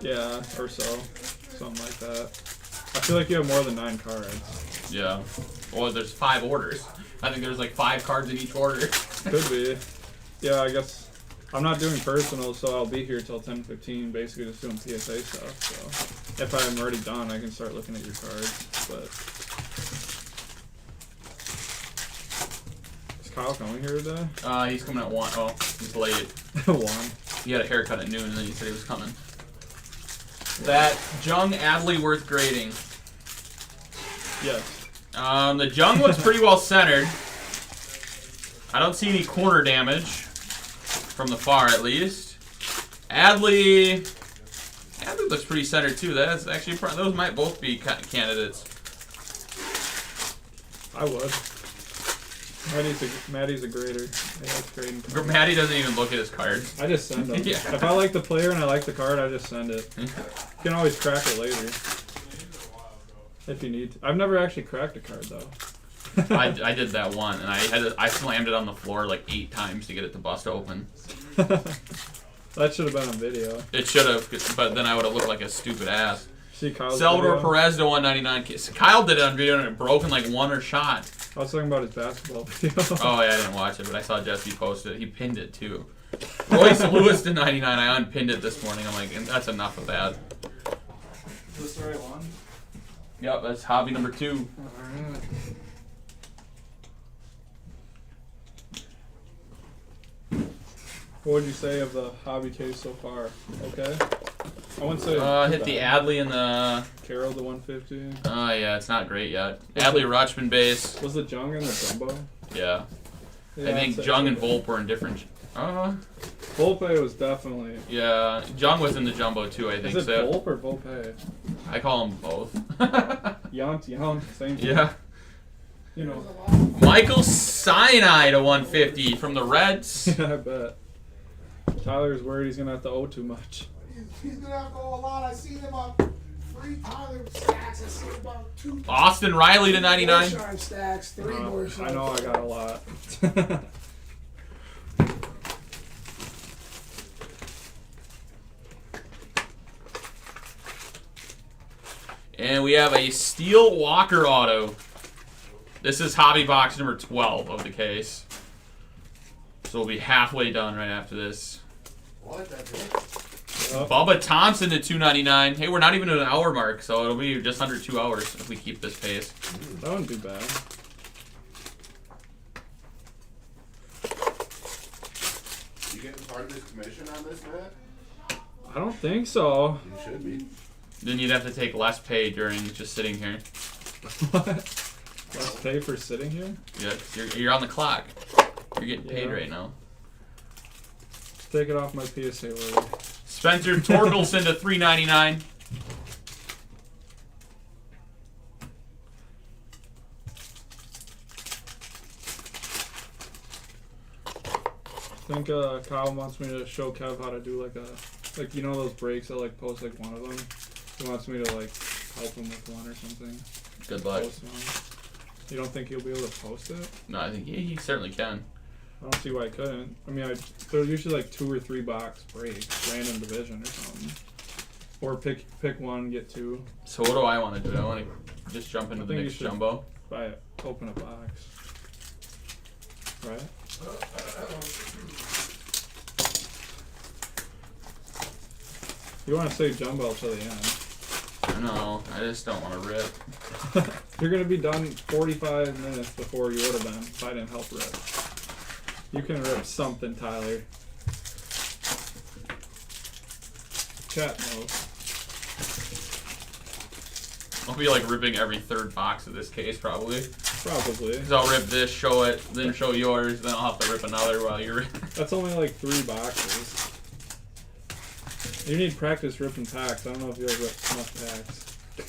Yeah, or so. Something like that. I feel like you have more than 9 cards. Yeah. Well, there's 5 orders. I think there's like 5 cards in each order. Could be. Yeah, I guess I'm not doing personals, so I'll be here till 10:15, basically just doing PSA stuff. So if I'm already done, I can start looking at your cards. But is Kyle coming here today? He's coming at 1. Oh, he's late. 1. He had a haircut at noon, and then he said he was coming. That Jung Adley worth grading. Yes. The Jung looks pretty well centered. I don't see any corner damage from the far, at least. Adley looks pretty centered too. That's actually those might both be candidates. I would. Maddie's a grader. I like grading. Matty doesn't even look at his cards. I just send them. Yeah. If I like the player and I like the card, I just send it. You can always crack it later. If you need to. I've never actually cracked a card though. I did that one, and I slammed it on the floor like 8 times to get it to bust open. That should have been on video. It should have, but then I would have looked like a stupid ass. See Kyle's Salvador video? Perez to 199. Kyle did it on video and it broke in like 1 or shot. I was talking about his basketball video. Oh yeah, I didn't watch it, but I saw Jesse post it. He pinned it too. Royce Lewis to 99. I unpinned it this morning. I'm like, that's enough of that. Is this the right one? Yep, that's hobby number 2. Alright. What would you say of the hobby case so far? Okay? I wouldn't say Hit the Adley and the... Carroll the 150. Oh yeah, it's not great yet. Adley Rutschman base. Was the Jung and the Jumbo? Yeah. Yeah, I think I'd say Jung and Jumbo. Volpe were in different... Volpe was definitely... Yeah, Jung was in the jumbo too, I think. Is it So Volpe or Volpe? I call them both. Yount, same thing. Yeah. You know. Michael Sinai to 150 from the Reds. Yeah, I bet. Tyler's worried he's going to have to owe too much. He's gonna have to go a lot. I seen him on 3 Tyler stacks. I seen about 2 Austin Riley to 99. Borshard stacks, 3 Borshard. I know I got a lot. And we have a Steel Walker auto. This is hobby box number 12 of the case. So we'll be halfway done right after this. What? That's it? Yep. Bubba Thompson to 299. Hey, we're not even at an hour mark, so it'll be just under 2 hours if we keep this pace. That wouldn't be bad. You getting part of this commission on this, Matt? I don't think so. You should be. Then you'd have to take less pay during just sitting here. What? Let's pay for sitting here? Yeah, 'cause you're on the clock. You're getting paid Yeah. right now. Just take it off my PSA order. Spencer Torkelson to 399. I think Kyle wants me to show Kev how to do like you know those breaks I like post like one of them. He wants me to like help him with one or something. Good luck. Post one. You don't think he'll be able to post it? No, I think he certainly can. I don't see why he couldn't. I mean, there's usually like 2 or 3 box breaks, random division or something. Or pick one, get 2. So what do I want to do? I want to just jump into I the think you next should- jumbo. Buy it. Open a box. Right? You want to save jumbo till the end. I don't know. I just don't want to rip. You're gonna be done 45 minutes before you would have been if I didn't help rip. You can rip something, Tyler. Chat knows. I'll be like ripping every 3rd box of this case probably. Probably. Because I'll rip this, show it, then show yours, then I'll have to rip another while you're ripping. That's only like 3 boxes. You need practice ripping packs. I don't know if you'll rip enough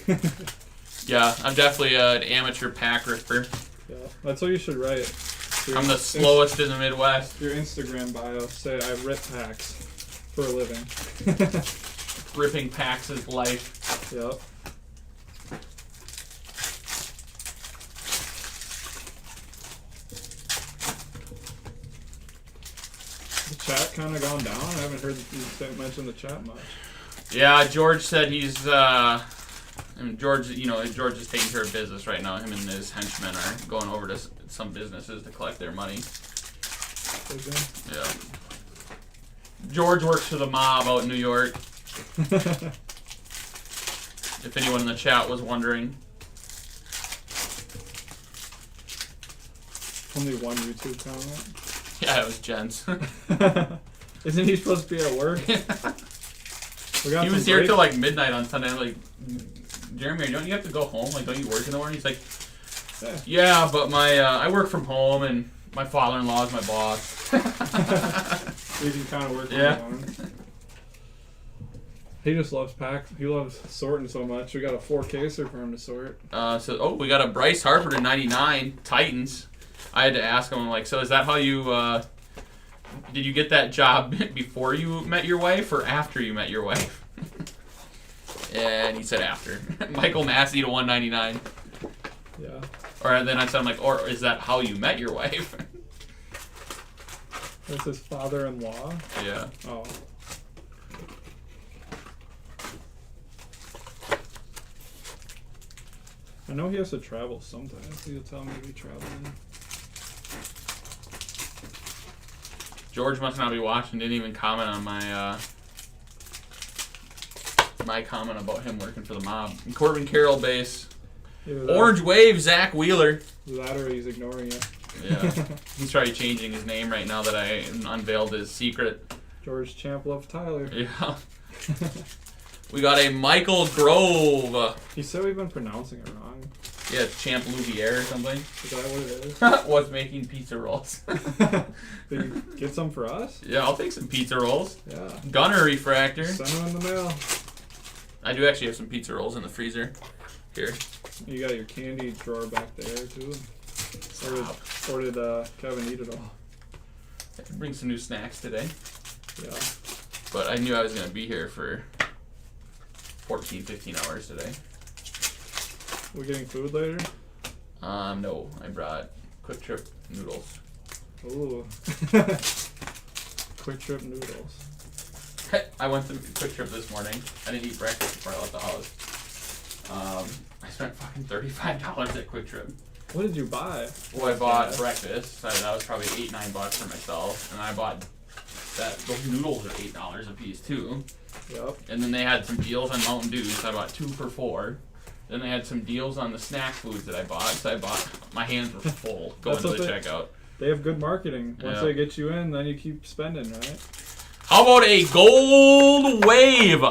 packs. Yeah, I'm definitely an amateur pack ripper. Yeah, that's what you should write. Your I'm the slowest in the Midwest. Your Instagram bio, say I rip packs for a living. Ripping packs is life. Yep. chat kind of gone down? I haven't heard you mention the chat much. Yeah, George said he's. George is taking care of business right now. Him and his henchmen are going over to some businesses to collect their money. Yeah. George works for the mob out in New York. If anyone in the chat was wondering. Only one YouTube comment. Yeah, it was Jen's. Isn't he supposed to be at work? He was here till like midnight on Sunday. I'm like, Jeremy, don't you have to go home? Like, don't you work in the morning? He's like, yeah, but my I work from home and my father-in-law is my boss. You can kind of work from home. He just loves packs. He loves sorting so much. We got a 4-caser for him to sort. We got a Bryce Harper to 99 Titans. I had to ask him, I'm like, so is that how you, did you get that job before you met your wife or after you met your wife? And he said after. Michael Massey to 199. Yeah. Or then I said, I'm like, or is that how you met your wife? That's his father-in-law? Yeah. Oh. I know he has to travel sometimes. He'll tell me to be traveling. George must not be watching. Didn't even comment on my my comment about him working for the mob. Corbin Carroll base. Orange Wave, Zach Wheeler. That or he's ignoring it. Yeah. He's probably changing his name right now that I unveiled his secret. George Champ loves Tyler. Yeah. We got a Michael Grove. He said we've been pronouncing it wrong. Yeah, it's Champ Louvier or something. Is that what it is? Was making pizza rolls. Did you get some for us? Yeah, I'll take some pizza rolls. Yeah. Gunner Refractor. Send them in the mail. I do actually have some pizza rolls in the freezer. Here. You got your candy drawer back there, too. Or did Kevin eat it all? I could bring some new snacks today. Yeah. But I knew I was going to be here for 14, 15 hours today. We getting food later? No. I brought Quick Trip noodles. Ooh. Quick Trip noodles. I went to Quick Trip this morning. I didn't eat breakfast before I left the house. I spent fucking $35 at Quick Trip. What did you buy? Well, I bought breakfast. So that was probably $8, $9 for myself. And I bought those noodles are $8 a piece too. Yep. And then they had some deals on Mountain Dew, so I bought 2 for $4. Then they had some deals on the snack foods that I bought, so my hands were full going to the checkout. They have good marketing. Once they get you in, then you keep spending, right? How about a gold wave?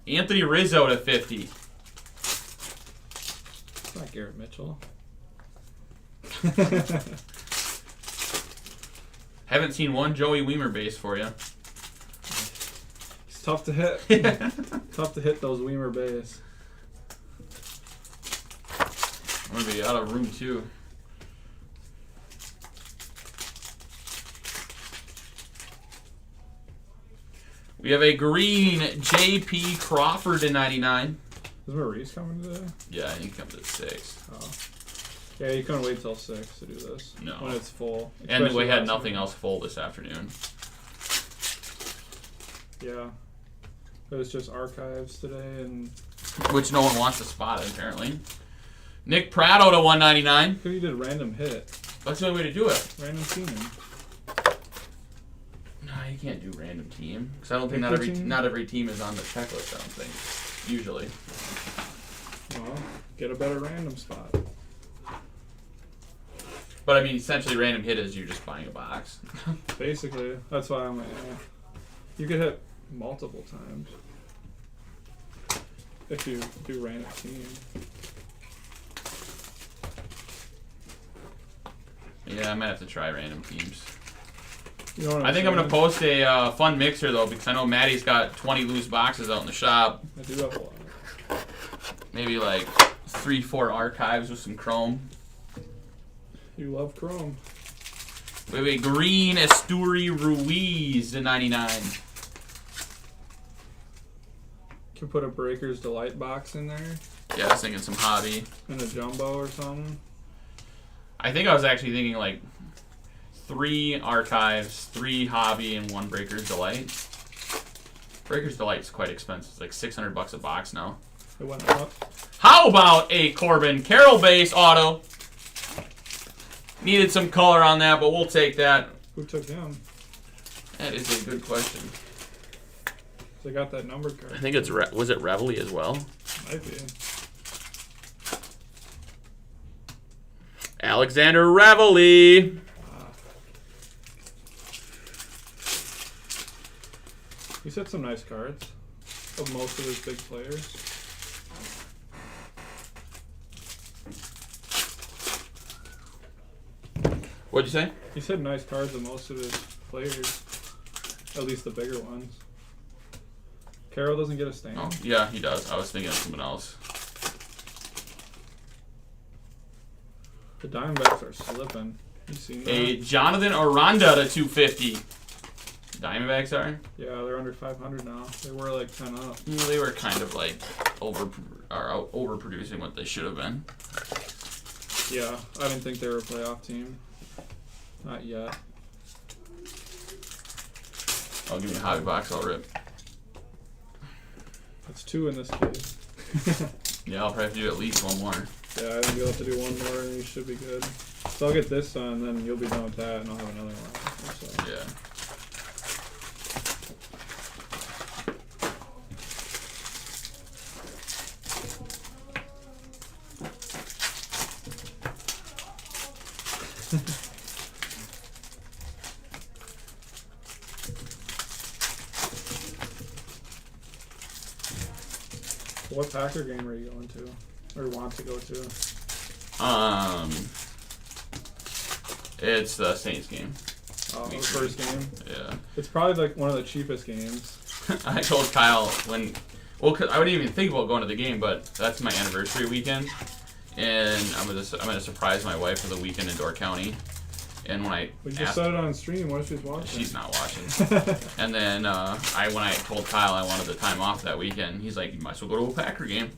Anthony Rizzo to 50. It's not Garrett Mitchell. Haven't seen one Joey Weimer base for you. It's tough to hit. Tough to hit those Weimer bays. I'm going to be out of room 2. We have a green J.P. Crawford to 99. Is Maurice coming today? Yeah, he comes at 6. Oh. Yeah, you couldn't wait till 6 to do this. No. When it's full. And we Especially had last nothing week. else full this afternoon. Yeah. It was just archives today and... Which no one wants to spot, apparently. Nick Pratto to 199. Could you did random hit. That's the only way to do it. Random team. No, you can't do random team. Because I don't think Pick not every team is on the checklist, I don't think. Usually. Well, get a better random spot. But I mean, essentially random hit is you're just buying a box. Basically, that's why I'm like, you could hit multiple times. If you do random team. Yeah, I might have to try random teams. You know what I think I'm going to saying? post a fun mixer, though, because I know Maddie's got 20 loose boxes out in the shop. I do have a lot. Maybe like 3-4 archives with some chrome. You love Chrome. We have a green Asturi Ruiz to 99. Can put a Breaker's Delight box in there Yeah, I was thinking some hobby. and a jumbo or something. I think I was actually thinking like 3 archives, 3 hobby, and 1 Breaker's Delight. Breaker's Delight is quite expensive. It's like $600 a box now. It went up. How about a Corbin Carroll base auto? Needed some color on that, but we'll take that. Who took him? That is a good question. They got that number card. I think it's was it Reveille as well? Might be. Alexander Reveille. He's had some nice cards of most of his big players. What'd you say? He's had nice cards of most of his players. At least the bigger ones. Carroll doesn't get a stain. Oh, yeah, he does. I was thinking of something else. The Diamondbacks are slipping. You seen that? A Jonathan Aranda to 250. Diamondbacks are? Yeah, they're under 500 now. They were like 10 up. Well, they were kind of like overproducing what they should have been. Yeah, I didn't think they were a playoff team. Not yet. I'll give me a hobby box. I'll rip. That's 2 in this case. Yeah, I'll probably have to do at least 1 more. Yeah, I think you'll have to do 1 more and you should be good. So I'll get this done, then you'll be done with that, and I'll have another one. So. Yeah. What Packer game are you going to? Or want to go to? It's the Saints game. Oh, the first game? Yeah. It's probably like one of the cheapest games. I told Kyle cause I wouldn't even think about going to the game, but that's my anniversary weekend, and I'm gonna surprise my wife for the weekend in Door County. And when I We just said it on stream. What if she's watching? she's not watching. And then when I told Kyle I wanted the time off that weekend, he's like, "You might as well go to a Packer game."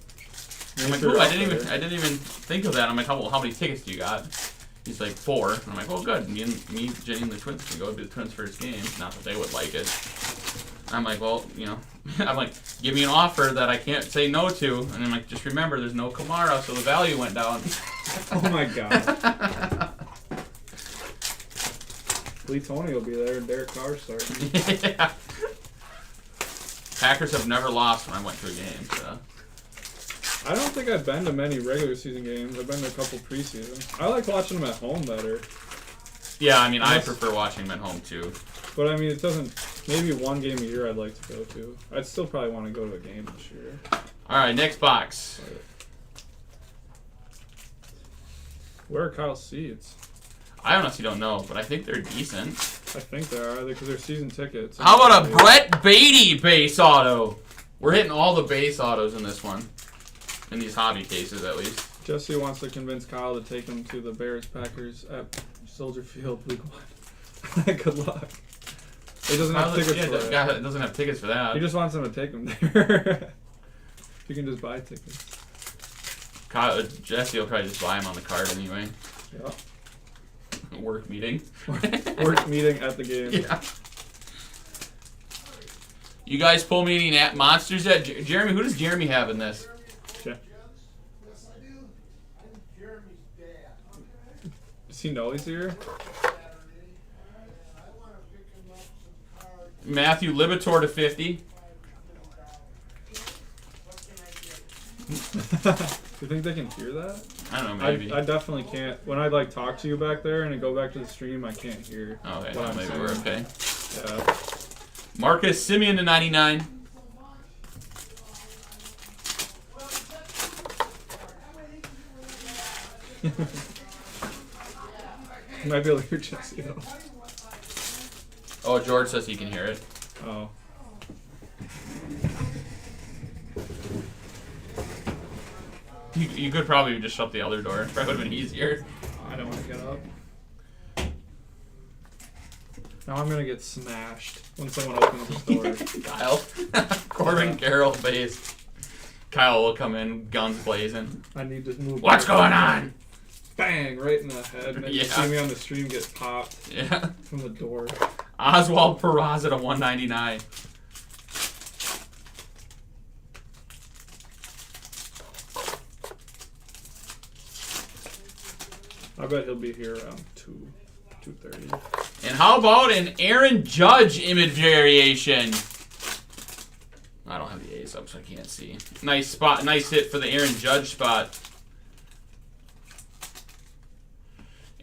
I'm like, "Ooh, I didn't even think of that." I'm like, "How many tickets do you got?" He's like, 4. And I'm like, "Well, good. Me, Jenny, and the Twins can go to the Twins' first game. Not that they would like it." I'm like, "Well, I'm like, give me an offer that I can't say no to." And I'm like, "Just remember, there's no Kamara, so the value went down." Oh my god. Lee Tony will be there and Derek Carr's starting. Yeah. Packers have never lost when I went to a game, so. I don't think I've been to many regular season games. I've been to a couple preseason. I like watching them at home better. Yeah, I mean, I prefer watching them at home too. But I mean, it doesn't. Maybe 1 game a year I'd like to go to. I'd still probably want to go to a game this year. All right, next box. Where are Kyle's seats? I honestly don't know, but I think they're decent. I think they are because they're season tickets. How about a Brett Beatty base auto? We're hitting all the base autos in this one. In these hobby cases, at least. Jesse wants to convince Kyle to take him to the Bears-Packers at Soldier Field Week 1. Good luck. He doesn't have tickets for it. It doesn't have tickets for that. He just wants him to take him there. You can just buy tickets. Jesse will probably just buy him on the card anyway. Yeah. Work meeting. Work meeting at the game. Yeah. You guys pull meeting at Monsters yet? Jeremy, who does Jeremy have in this? Yeah. Yes, I do. I'm Jeremy's dad. Does he know he's here? I want to pick him up some cards. Matthew Libator to 50. Do you think they can hear that? I don't know, maybe. I definitely can't. When I talk to you back there and I go back to the stream, I can't hear. Okay, what well, I'm maybe saying. we're okay. Yeah. Marcus Simeon to 99. You might be able to hear Jesse though. Oh, George says he can hear it. Oh. You could probably just shut the other door. It probably would have been easier. I don't want to get up. Now I'm gonna get smashed when someone opens the door. Kyle. Corbin Carroll base. Kyle will come in, guns blazing. I need to move. What's going on? bang right in the head, and then you Yeah. see me on the stream get popped Yeah. from the door. Oswald Peraza to 199. I bet he'll be here around 2:30. And how about an Aaron Judge image variation? I don't have the A's up, so I can't see. Nice spot, nice hit for the Aaron Judge spot.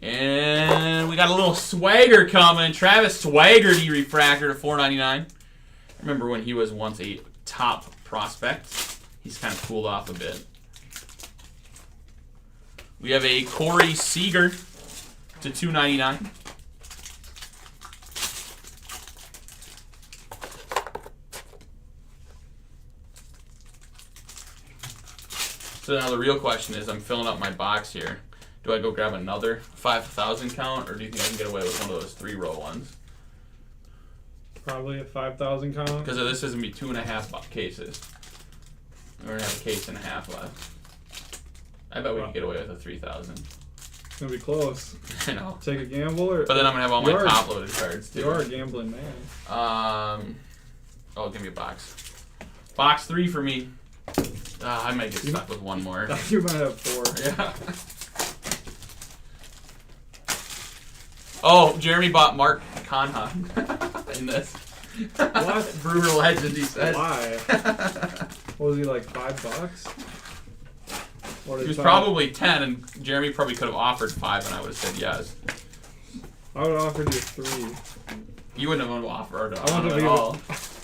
And we got a little swagger coming. Travis Swaggerty refractor to 499. Remember when he was once a top prospect? He's kind of cooled off a bit. We have a Corey Seager to 299. So now the real question is, I'm filling up my box here. Do I go grab another 5,000 count, or do you think I can get away with one of those 3-row ones? Probably a 5,000 count. Because this is going to be 2.5 cases. We're going to have a case and a half left. I bet we can get away with a 3,000. It's gonna be close. I know. Take a gamble, or But then I'm going to have all my top-loaded cards, too. you are a gambling man. Oh, give me a box. Box 3 for me. I might get stuck with one more. You might have 4. Yeah. Oh, Jeremy bought Mark Conha in this. What? Brewer legend, he said. Why? What was he, like, $5? What He is was that? probably 10, and Jeremy probably could have offered 5, and I would have said yes. I would have offered you 3. You wouldn't have offered I on want it to at be. all.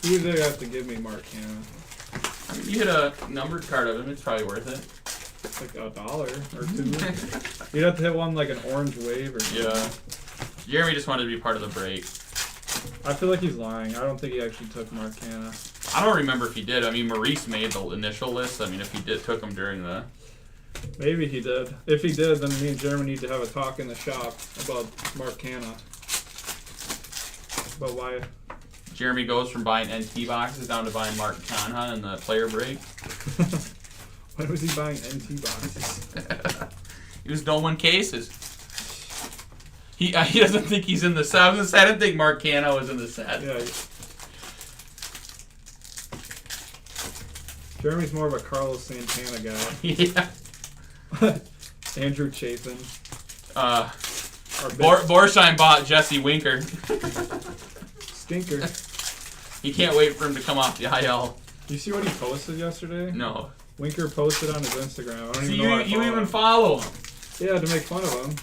You usually have to give me Mark Hanna. I mean, you hit a numbered card of him, it's probably worth it. Like $1 or $2. You'd have to hit one like an orange wave or something. Yeah. Jeremy just wanted to be part of the break. I feel like he's lying. I don't think he actually took Mark Hanna. I don't remember if he did. I mean, Maurice made the initial list. I mean, if he did, took him during the... Maybe he did. If he did, then me and Jeremy need to have a talk in the shop about Mark Hanna. But why? Jeremy goes from buying NT boxes down to buying Mark Conha in the player break. Why was he buying NT boxes? He was no-win cases. He doesn't think he's in the set. I was gonna say, I didn't think Mark Canha was in the set. Yeah. Jeremy's more of a Carlos Santana guy. Yeah. Andrew Chafin. Borsheim bought Jesse Winker. Stinker. He can't wait for him to come off the IL. You see what he posted yesterday? No. Winker posted on his Instagram. I don't See, even know you even follow him. Yeah, to make fun of him.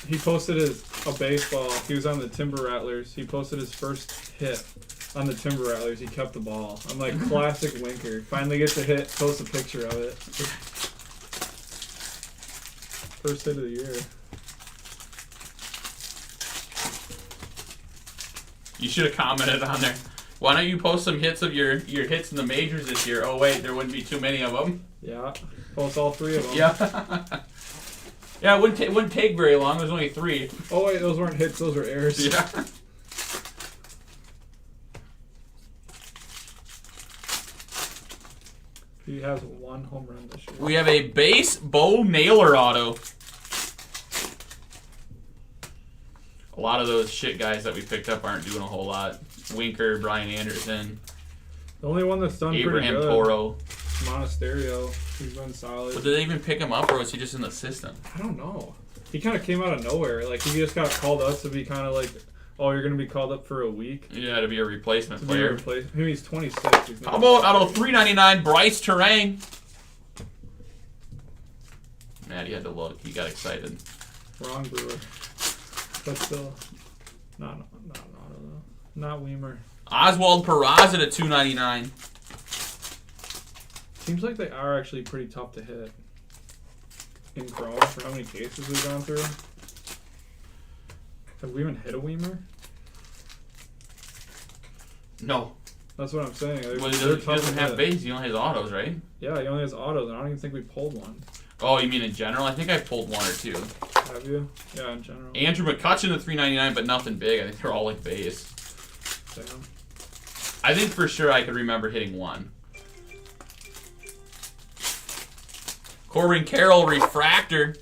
He posted a baseball. He was on the Timber Rattlers. He posted his first hit on the Timber Rattlers. He kept the ball. I'm like, classic Winker. Finally gets a hit, post a picture of it. First hit of the year. You should have commented on there. Why don't you post some hits of your hits in the majors this year? Oh wait, there wouldn't be too many of them. Yeah, post all 3 of them. Yeah. Yeah, it wouldn't take very long. There's only 3. Oh wait, those weren't hits, those were errors. Yeah. He has 1 home run this year. We have a base Bo Naylor auto. A lot of those shit guys that we picked up aren't doing a whole lot. Winker, Brian Anderson, The only one that's done Abraham pretty good. Toro. Monasterio. He's been solid. But did they even pick him up, or was he just in the system? I don't know. He kind of came out of nowhere. Like, he just got called up to be kind of like, oh, you're going to be called up for a week. Yeah, to be a replacement To be a player. replacement. I mean, he's 26. He's not How about out of 399, Bryce Terang? Matt, he had to look. He got excited. wrong Brewer. But still, not Otto though. Not Weimer. Oswald Peraza to 299. Seems like they are actually pretty tough to hit in Chrome for how many cases we've gone through. Have we even hit a Weimer? No. That's what I'm saying. Well, he doesn't have base. He only has autos, right? Yeah, he only has autos, and I don't even think we pulled one. Oh, you mean in general? I think I pulled 1 or 2. Have you? Yeah, in general. Andrew McCutcheon to 399, but nothing big. I think they're all like base. Damn. I think for sure I could remember hitting 1. Corbin Carroll refractor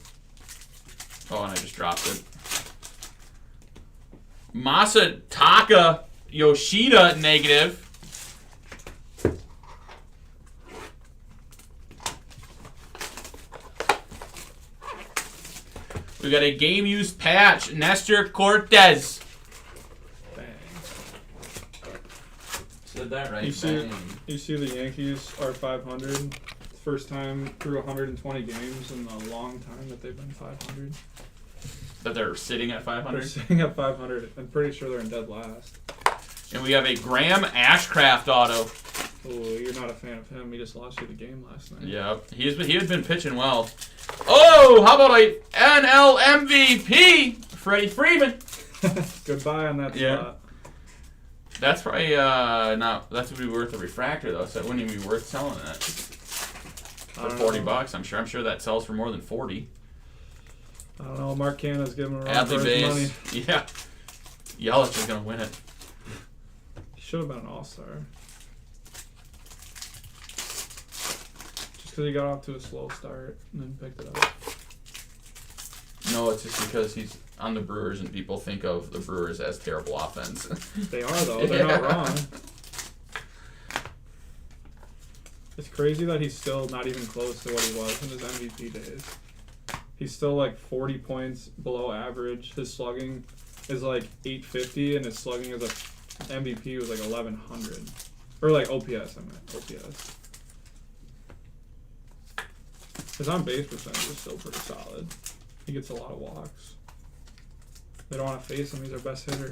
Oh, and I just dropped it. Masataka Yoshida negative. We got a game used patch, Nestor Cortez. Bang. Said that right. You see, Bang. you see the Yankees are 500. First time through 120 games in a long time that they've been 500. That they're sitting at They're 500. sitting at 500. I'm pretty sure they're in dead last. And we have a Graham Ashcraft auto. Oh, you're not a fan of him. He just lost you the game last night. Yep, he had been pitching well. Oh, how about a NL MVP, Freddie Freeman? Goodbye on that Yeah. spot. That's probably not. That would be worth a refractor though, so it wouldn't even be worth selling that I for don't $40. know. I'm sure that sells for more than 40. I don't know. Mark Canha's giving him a run Adley for his money. base. Yeah, Yelich is gonna win it. He should have been an all-star. Just because he got off to a slow start and then picked it up. No, it's just because he's on the Brewers and people think of the Brewers as terrible offense. They are, though. They're not Yeah. wrong. It's crazy that he's still not even close to what he was in his MVP days. He's still like 40 points below average. His slugging is like 850, and his slugging as a MVP was like 1100. Or like OPS, I meant. OPS. His on base percentage is still pretty solid. He gets a lot of walks. They don't want to face him. He's our best hitter.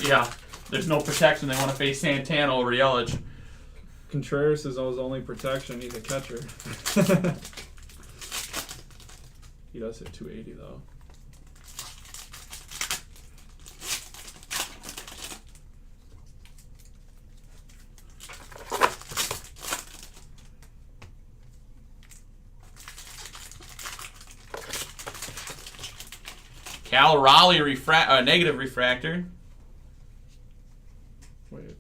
Yeah, there's no protection. They want to face Santana over Yelich. Contreras is his only protection. He's a catcher. He does hit 280 though. Cal Raleigh negative refractor. Wait.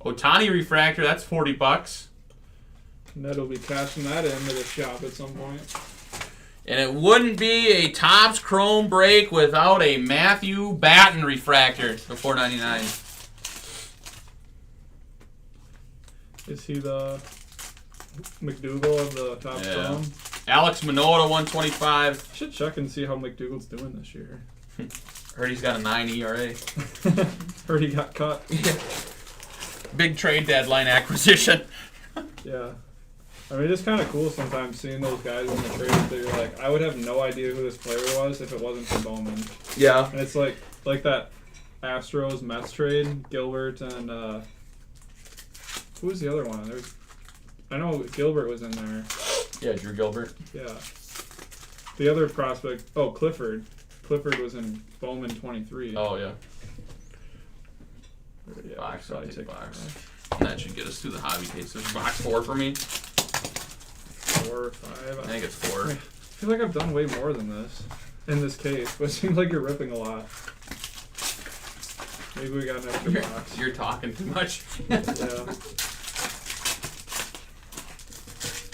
Otani refractor, that's $40. Ned will be cashing that into the shop at some point. And it wouldn't be a Topps Chrome break without a Matthew Batten refractor for $4.99. Is he the McDougal of the top Yeah. zone? Alex Manoah, 125. I should check and see how McDougal's doing this year. Heard he's got a 9 ERA. Heard he got cut. Big trade deadline acquisition. Yeah. I mean, it's kind of cool sometimes seeing those guys in the trade that you're like, I would have no idea who this player was if it wasn't for Bowman. Yeah. And it's like that Astros Mets trade, Gilbert and who was the other one? I know Gilbert was in there. Yeah, Drew Gilbert. Yeah. The other prospect, Clifford. Clifford was in Bowman 23. Oh, yeah. Yeah, Box, so I'll I take take box. that. That should get us through the hobby cases. Box 4 for me. 4 or 5. I think it's 4. I feel like I've done way more than this in this case, but it seems like you're ripping a lot. Maybe we got an extra box. You're talking too much. Yeah.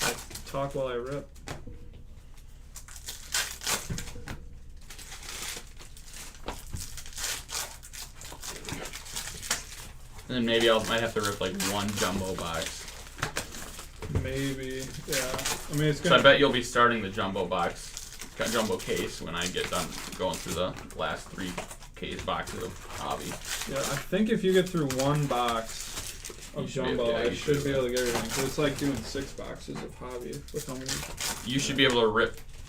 I talk while I rip. And then maybe I might have to rip like one jumbo box. Maybe, yeah. I mean, it's So gonna. I bet you'll be starting the jumbo jumbo case when I get done going through the last 3 case boxes of hobby. Yeah, I think if you get through one box You of should be jumbo, able- yeah, I you should should. be able to get everything. Cause it's like doing 6 boxes of hobby with how many. You should be able to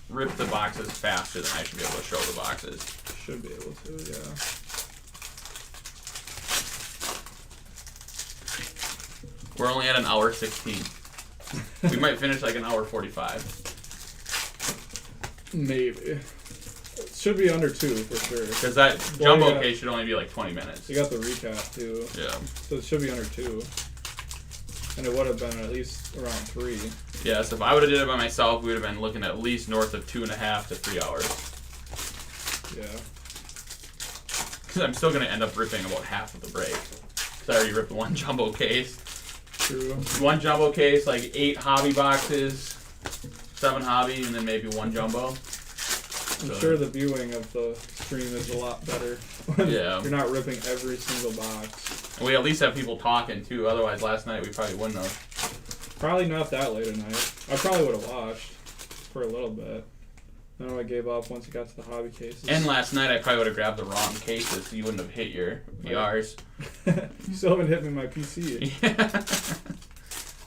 rip the boxes faster than I should be able to show the boxes. Should be able to, yeah. We're only at an hour 16. We might finish like an hour 45. Maybe. It should be under 2 for sure. Because that Well, jumbo yeah. case should only be like 20 minutes. You got the recap too, Yeah. so it should be under 2. And it would have been at least around 3. Yeah, so if I would have did it by myself, we would have been looking at least north of 2.5 to 3 hours. Yeah. Because I'm still going to end up ripping about half of the break. Because So I already ripped one jumbo case. True. One jumbo case, like 8 hobby boxes, 7 hobby, and then maybe 1 jumbo. I'm sure the viewing of the stream is a lot better when Yeah. you're not ripping every single box. And we at least have people talking too. Otherwise, last night we probably wouldn't have. Probably not that late at night. I probably would have watched for a little bit. Then I gave up once it got to the hobby cases. And last night I probably would have grabbed the wrong cases, so you wouldn't have hit your VRs. You still haven't hit me my PC.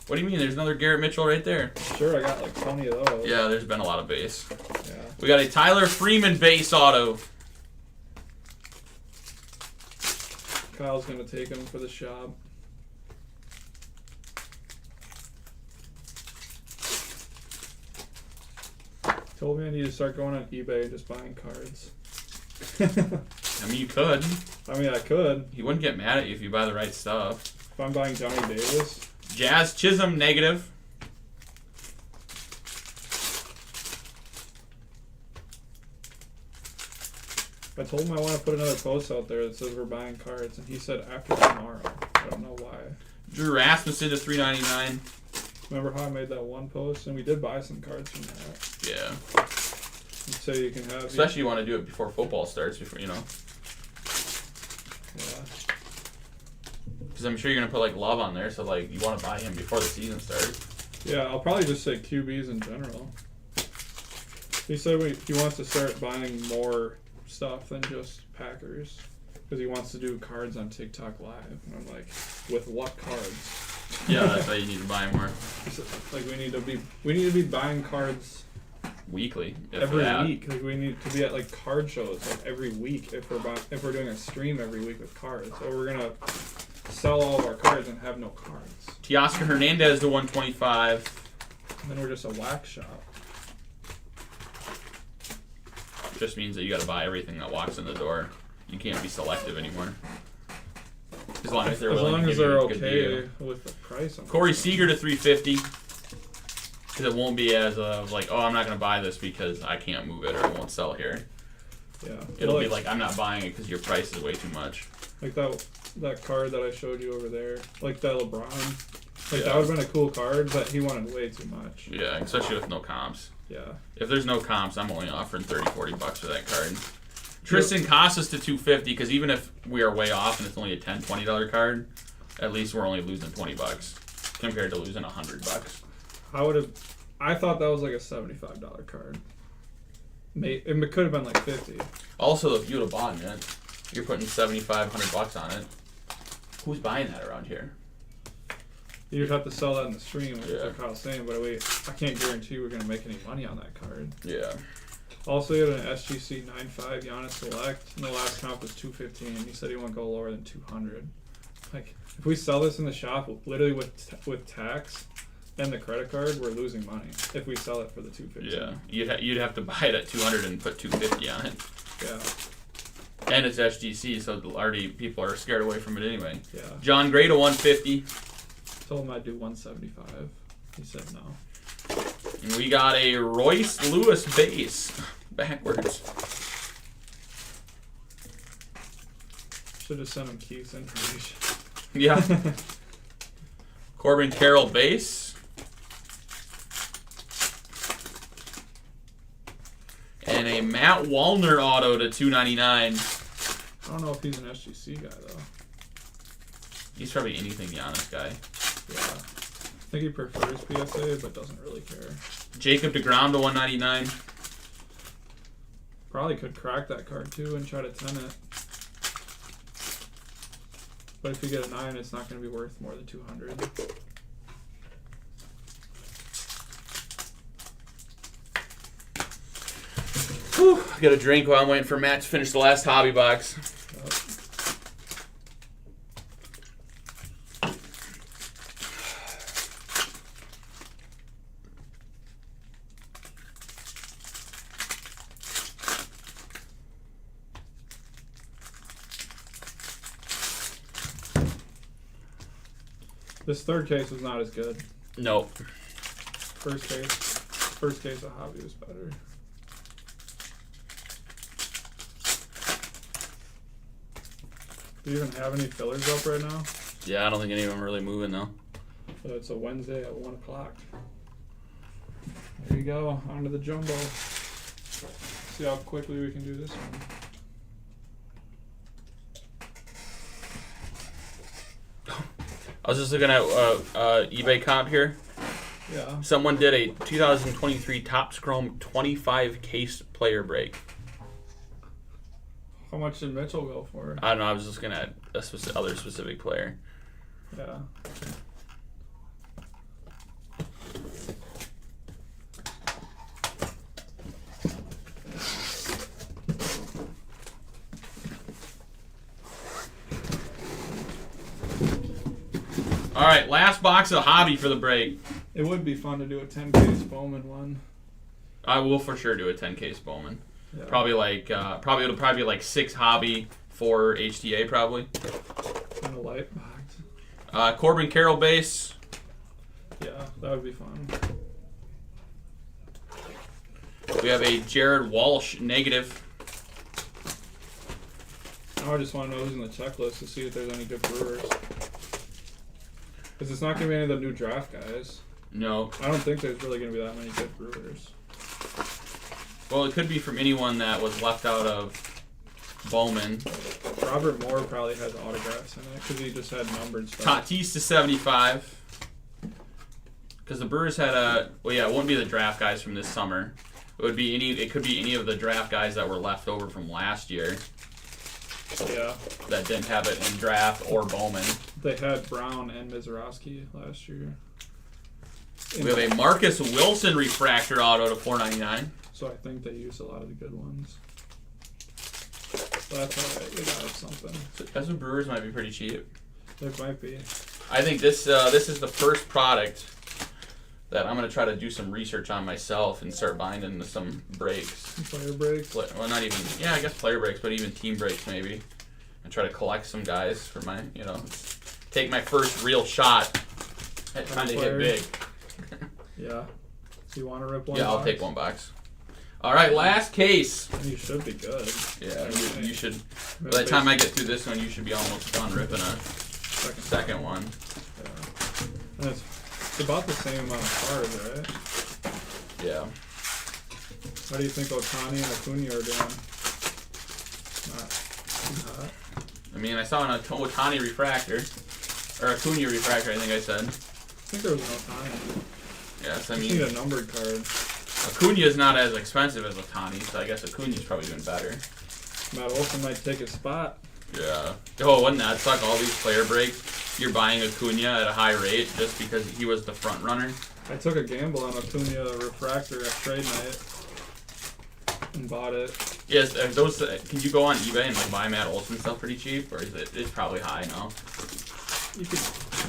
What do you mean? There's another Garrett Mitchell right there. Sure, I got like 20 of those. Yeah, there's been a lot of base. Yeah. We got a Tyler Freeman base auto. Kyle's gonna take them for the shop. Told me I need to start going on eBay and just buying cards. I mean, you could. I mean, I could. He wouldn't get mad at you if you buy the right stuff. If I'm buying Johnny Davis. Jazz Chisholm negative. I told him I want to put another post out there that says we're buying cards, and he said after tomorrow. I don't know why. Drew Rasmussen to $3.99. Remember how I made that one post? And we did buy some cards from that. Yeah. So you can have... Especially you want to do it before football starts, before you know. Yeah. Because I'm sure you're gonna put like Love on there, so like you want to buy him before the season starts. Yeah, I'll probably just say QBs in general. He said he wants to start buying more stuff than just Packers. Because he wants to do cards on TikTok Live. And I'm like, with what cards? Yeah, that's why you need to buy more Like we need to be buying cards weekly. If every that. week. Like we need to be at like card shows like every week if we're doing a stream every week with cards. Or we're gonna sell all of our cards and have no cards. Teoscar Hernandez to 125. And then we're just a wax shop. Just means that you got to buy everything that walks in the door. You can't be selective anymore. As long as they're willing to give you a good deal. With the price on Corey Seager to 350. Because it won't be as of like, oh, I'm not going to buy this because I can't move it or it won't sell here. Yeah. It'll be like, I'm not buying it because your price is way too much. Like that card that I showed you over there. Like that LeBron. Like Yeah. that would have been a cool card, but he wanted way too much. Yeah, especially with no comps. Yeah. If there's no comps, I'm only offering $30-$40 for that card. Tristan Casas to 250 because even if we are way off and it's only a $10-$20 card, at least we're only losing $20 compared to losing $100. I thought that was like a $75 card. It could have been like 50. Also, if you would have bought it, you're putting $7,500 on it. Who's buying that around here? You'd have to sell that in the stream, like Yeah. Kyle's saying, but I can't guarantee we're gonna make any money on that card. Yeah. Also, he had an SGC 9.5 Giannis Select, and the last comp was 215. He said he won't go lower than 200. Like, if we sell this in the shop, literally with tax and the credit card, we're losing money if we sell it for the 215. Yeah. You'd have to buy it at 200 and put 250 on it. Yeah. And it's SGC, so already people are scared away from it anyway. Yeah. John Gray to 150. Told him I'd do 175. He said no. And we got a Royce Lewis base. Backwards. Should have sent him Keith's information. Yeah. Corbin Carroll base. And a Matt Wallner auto to 299. I don't know if he's an SGC guy though. He's probably anything Giannis guy. Yeah. I think he prefers PSA, but doesn't really care. Jacob DeGrom to 199. Probably could crack that card too and try to 10 it. But if you get a 9, it's not going to be worth more than 200. Whew, get a drink while I'm waiting for Matt to finish the last hobby box. This third case was not as good. Nope. First case of hobby was better. Do you even have any fillers up right now? Yeah, I don't think any of them are really moving though. So it's a Wednesday at 1 o'clock. There you go. On to the jumbo. See how quickly we can do this one. I was just looking at eBay comp here. Yeah. Someone did a 2023 Topps Chrome 25 case player break. How much did Mitchell go for? I don't know. I was just looking at a other specific player. Yeah. All right, last box of hobby for the break. It would be fun to do a 10 case Bowman one. I will for sure do a 10 case Bowman. Yeah. Probably like it'll probably be like 6 hobby, 4 HTA probably. And a light box. Corbin Carroll base. Yeah, that would be fun. We have a Jared Walsh negative. Now I just want to know who's in the checklist to see if there's any good Brewers. Because it's not going to be any of the new draft guys. No. I don't think there's really going to be that many good Brewers. Well, it could be from anyone that was left out of Bowman. Robert Moore probably has autographs in it because he just had numbered stuff. Tatis to 75. Because the Brewers had it wouldn't be the draft guys from this summer. It would be it could be any of the draft guys that were left over from last year Yeah. that didn't have it in draft or Bowman. They had Brown and Mizorowski last year. We have a Marcus Wilson refractor auto to 499. So I think they used a lot of the good ones. That's alright, they got something. That's what Brewers might be pretty cheap. There might be. I think this is the first product that I'm going to try to do some research on myself and start buying into some breaks. Player breaks. Well, not even, I guess player breaks, but even team breaks maybe. And try to collect some guys for my, take my first real shot at trying to hit big. Yeah. So you want to rip one? Yeah, I'll box? take one box. All right, last case. You should be good. Yeah, you should. By the time I get through this one, you should be almost done ripping a second one. Yeah. And it's about the same amount of cards, right? Yeah. How do you think Ohtani and Acuna are doing? Not too hot. I mean, I saw an Ohtani refractor. Or Acuna refractor, I think I said. I think there was an Ohtani. Yes, I I mean, need a numbered card. Acuna is not as expensive as Ohtani, so I guess Acuna's probably doing better. Matt Olson might take his spot. Yeah. Oh, wouldn't that suck? All these player breaks, you're buying Acuna at a high rate just because he was the front runner. I took a gamble on Acuna refractor at trade night and bought it. Yes, those. Can you go on eBay and buy Matt Olson stuff pretty cheap, or is it's probably high now? You could,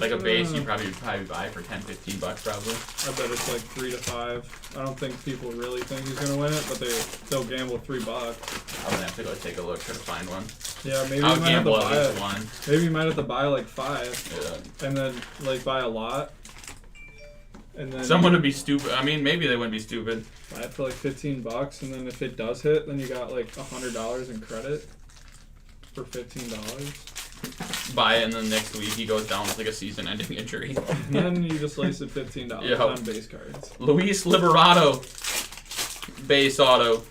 Like a base, you probably buy for $10-15 probably. I bet it's like 3 to 5. I don't think people really think he's gonna win it, but they'll gamble $3. I'm gonna have to go take a look, try to find one. Yeah, maybe I'll you might have to gamble buy at it. least one. Maybe you might have to buy like 5, Yeah. and then like buy a lot, and then Someone would be stupid. I mean, maybe they wouldn't be stupid. buy it for like $15, and then if it does hit, then you got like $100 in credit for $15. Buy it, and then next week he goes down with like a season-ending injury. And then you just wasted $15 Yeah. on base cards. Luis Liberato, base auto.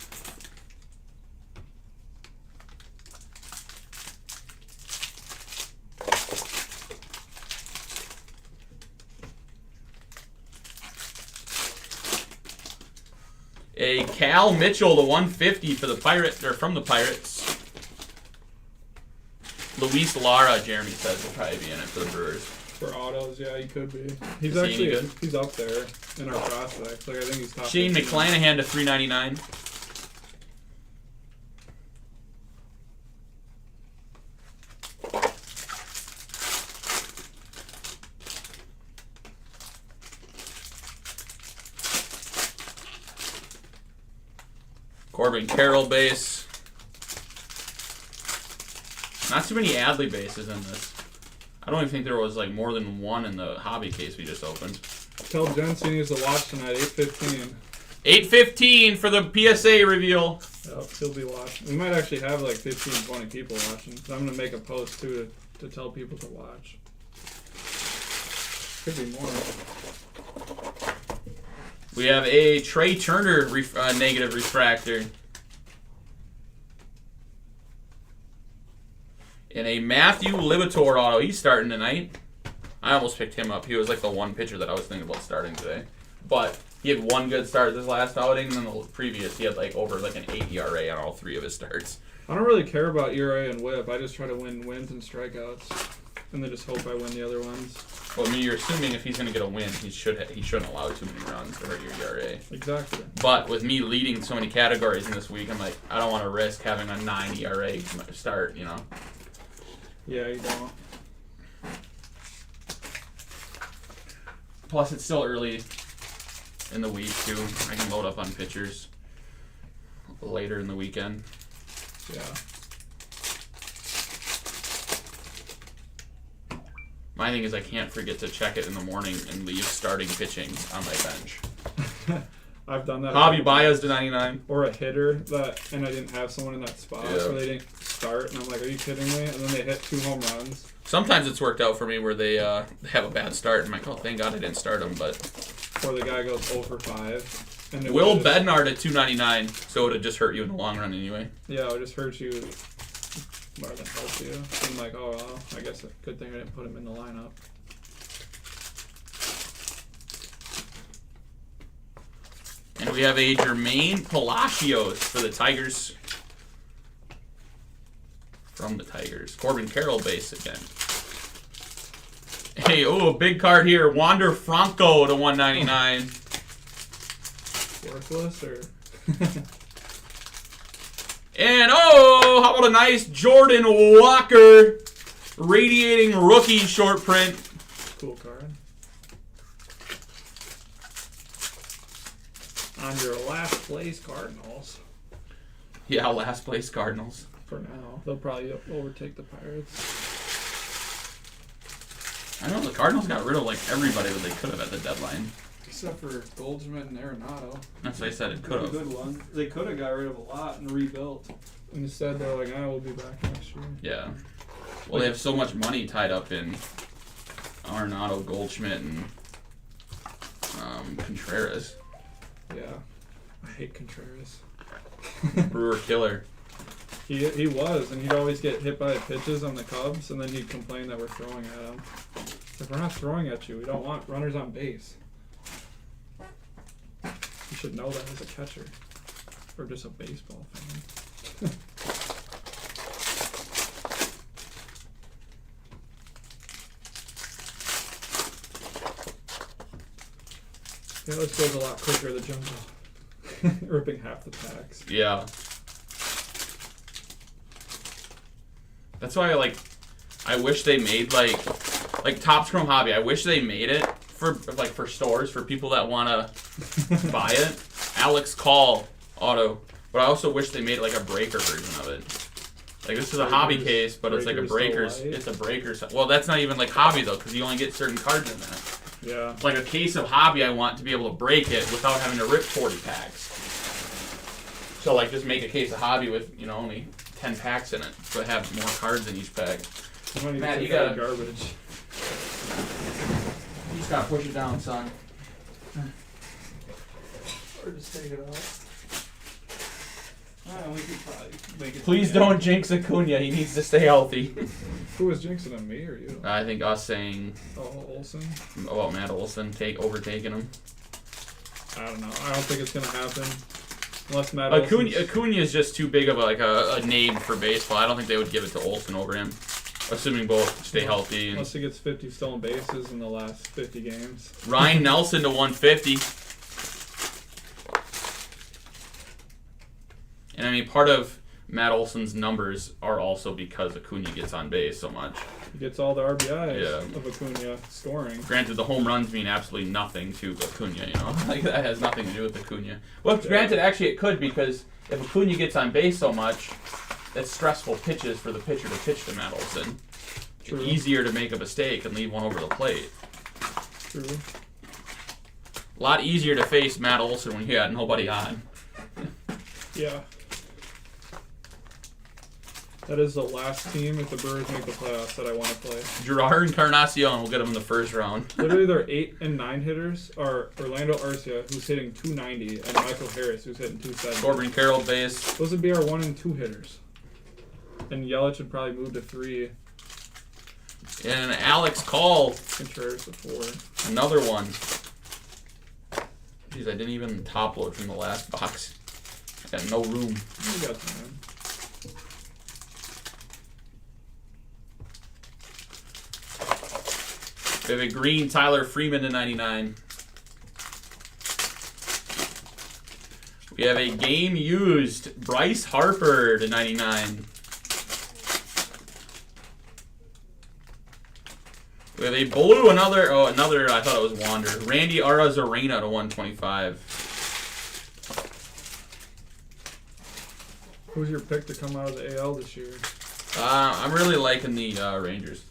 A Cal Mitchell to 150 for the Pirates, or from the Pirates. Luis Lara, Jeremy says, will probably be in it for the Brewers. For autos, yeah, he could be. He's Is he any actually good? he's up there in our prospects. Like I think he's top. Shane 15. McClanahan to 399. Corbin Carroll base. Not too many Adley bases in this. I don't even think there was like more than one in the hobby case we just opened. Tell Jensen he needs to watch tonight, 8:15. 8:15 for the PSA reveal. Yep, he'll be watching. We might actually have like 15, 20 people watching. So I'm gonna make a post too to tell people to watch. Could be more. We have a Trey Turner negative refractor. And a Matthew Libator auto. He's starting tonight. I almost picked him up. He was like the one pitcher that I was thinking about starting today. But he had one good start this last outing, and then the previous he had like over like an 8 ERA on all 3 of his starts. I don't really care about ERA and WHIP. I just try to win wins and strikeouts, and then just hope I win the other ones. Well, I mean, you're assuming if he's going to get a win, he shouldn't allow too many runs to hurt your ERA. Exactly. But with me leading so many categories in this week, I'm like, I don't want to risk having a 9 ERA start, you know. Yeah, you don't. Plus, it's still early in the week, too. I can load up on pitchers later in the weekend. Yeah. My thing is I can't forget to check it in the morning and leave starting pitching on my bench. I've done that. Javi Baez to 99. Or a hitter and I didn't have someone in that spot, Yeah. so they didn't start, and I'm like, are you kidding me? And then they hit 2 home runs. Sometimes it's worked out for me where they have a bad start, and I'm like, oh, thank God I didn't start them. But Or the guy goes 0 for 5. And it Will would just- Bednar at 299, so it would just hurt you in the long run anyway. Yeah, it would just hurt you more than help you. I'm like, oh, well, I guess a good thing I didn't put him in the lineup. And we have a Jermaine Palacios for the Tigers. From the Tigers. Corbin Carroll base again. Hey, oh, a big card here. Wander Franco to 199. Worthless, or... And, oh, how about a nice Jordan Walker radiating rookie short print. Cool card. On your last place Cardinals. Yeah, last place Cardinals. For now. They'll probably overtake the Pirates. I know the Cardinals got rid of like everybody that they could have at the deadline. Except for Goldschmidt and Arenado. That's what I said it could have. Good one. They could have got rid of a lot and rebuilt. Instead, they're like, we'll be back next year. Yeah. Well, they have so much money tied up in Arenado, Goldschmidt, and Contreras. Yeah. I hate Contreras. Brewer killer. He was, and he'd always get hit by pitches on the Cubs, and then he'd complain that we're throwing at him. Like, we're not throwing at you. We don't want runners on base. You should know that as a catcher. Or just a baseball fan. Yeah, this goes a lot quicker, the jungle. Ripping half the packs. Yeah. That's why I wish they made like Topps Chrome Hobby. I wish they made it for stores for people that want to buy it. Alex Call auto. But I also wish they made it like a breaker version of it. Like this is a hobby case, but it's like a breakers. It's a breakers. Well, that's not even like hobby though, because you only get certain cards in that. Yeah. Like a case of hobby, I want to be able to break it without having to rip 40 packs. So like just make a case of hobby with only 10 packs in it, but have more cards in each pack. Matt, you got garbage. You just gotta push it down, son. Or just take it off. We could probably make it. Please don't jinx Acuna. He needs to stay healthy. Who was jinxing him, me or you? I think us saying Oh, Olsen? about Matt Olson overtaking him. I don't know. I don't think it's gonna happen. Unless Matt Olsen's- Acuna is just too big of a name for baseball. I don't think they would give it to Olson over him. Assuming both stay healthy. And Unless he gets 50 stolen bases in the last 50 games. Ryan Nelson to 150. And I mean, part of Matt Olson's numbers are also because Acuna gets on base so much. He gets all the RBIs Yeah. of Acuna scoring. Granted, the home runs mean absolutely nothing to Acuna, Like, that has nothing to do with Acuna. Well, granted, actually it could, because if Acuna gets on base so much, that's stressful pitches for the pitcher to pitch to Matt Olson. True. It's easier to make a mistake and leave one over the plate. True. A lot easier to face Matt Olson when you got nobody on. Yeah. That is the last team if the Brewers make the playoffs that I want to play. Gerard Encarnacion will get him in the first round. Literally, their 8 and 9 hitters are Orlando Arcia, who's hitting 290, and Michael Harris, who's hitting 270. Corbin Carroll base. Those would be our 1 and 2 hitters. And Yelich would probably move to 3. And Alex Call, Contreras to 4. another one. Jeez, I didn't even top load from the last box. I got no room. You got time. We have a green Tyler Freeman to 99. We have a game used Bryce Harper to 99. We have a blue, another, I thought it was Wander. Randy Arozarena to 125. Who's your pick to come out of the AL this year? I'm really liking the Rangers.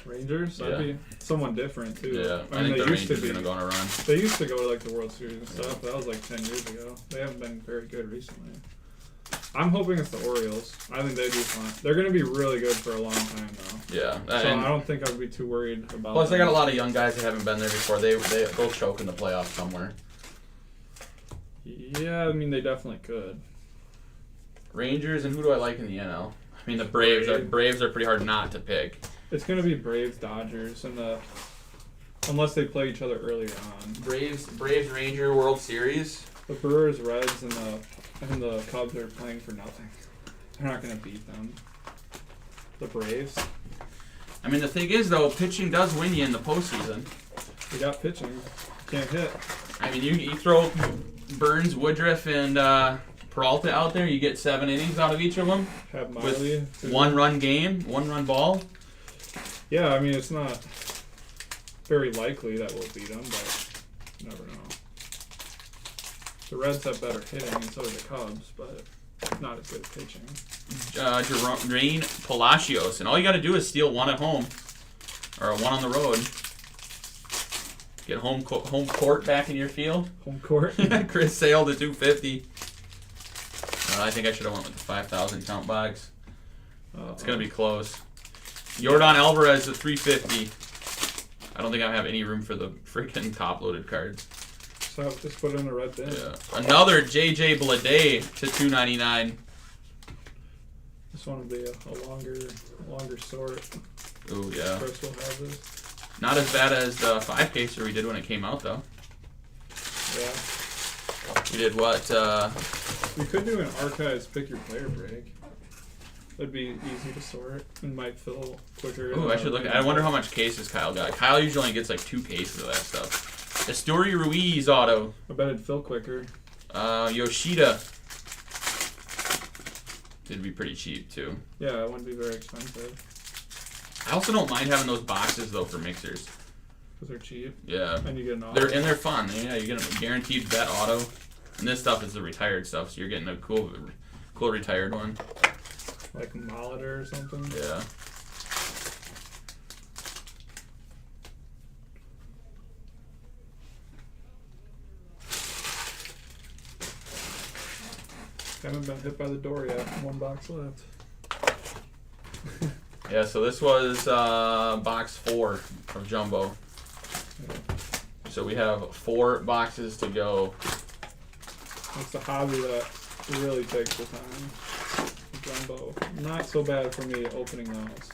Rangers? That'd Yeah. be someone different, too. Yeah, I mean, think the they used Rangers to are be. going to go on a run. They used to go to like the World Series and stuff. That was like 10 years ago. They haven't been very good recently. I'm hoping it's the Orioles. I think they'd be fine. They're going to be really good for a long time, though. Yeah. So I don't think I'd be too worried about Plus, they them. got a lot of young guys that haven't been there before. They'll choke in the playoffs somewhere. Yeah, I mean, they definitely could. Rangers, and who do I like in the NL? I mean, the Braves are pretty hard not to pick. It's going to be Braves, Dodgers, and unless they play each other earlier on. Braves, Ranger World Series. The Brewers, Reds, and the Cubs are playing for nothing. They're not going to beat them. The Braves. I mean, the thing is, though, pitching does win you in the postseason. We got pitching. Can't hit. I mean, you throw Burns, Woodruff, and Peralta out there, you get 7 innings out of each of them. Have Miley. With 1-run game, 1-run ball. Yeah, I mean, it's not very likely that we'll beat them, but you never know. The Reds have better hitting, and so do the Cubs, but not as good at pitching. Jermaine Palacios, and all you got to do is steal 1 at home, or 1 on the road. Get home court back in your field. Home court. Chris Sale to 250. I think I should have went with the 5,000 count box. It's gonna be close. Yordan Alvarez to 350. I don't think I have any room for the freaking top-loaded cards. So just put it in the red bin. Yeah. Another JJ Bleday to 299. This one will be a longer sort. Ooh, yeah. Chris will have this. Not as bad as the 5-caser we did when it came out, though. Yeah. We did what? We could do an archives pick your player break. That'd be easy to sort and might fill quicker. Ooh, I should look. I wonder how much cases Kyle got. Kyle usually only gets like 2 cases of that stuff. Esteury Ruiz auto. I bet it'd fill quicker. Yoshida. It'd be pretty cheap too. Yeah, it wouldn't be very expensive. I also don't mind having those boxes though for mixers. Because they're cheap. Yeah. And you get an auto. They're fun. Yeah, you get a guaranteed bet auto. And this stuff is the retired stuff, so you're getting a cool retired one. Like Molitor or something. Yeah. Haven't been hit by the door yet. 1 box left. Yeah, so this was box 4 of Jumbo. So we have 4 boxes to go. It's the hobby that really takes the time. Jumbo. Not so bad for me opening those.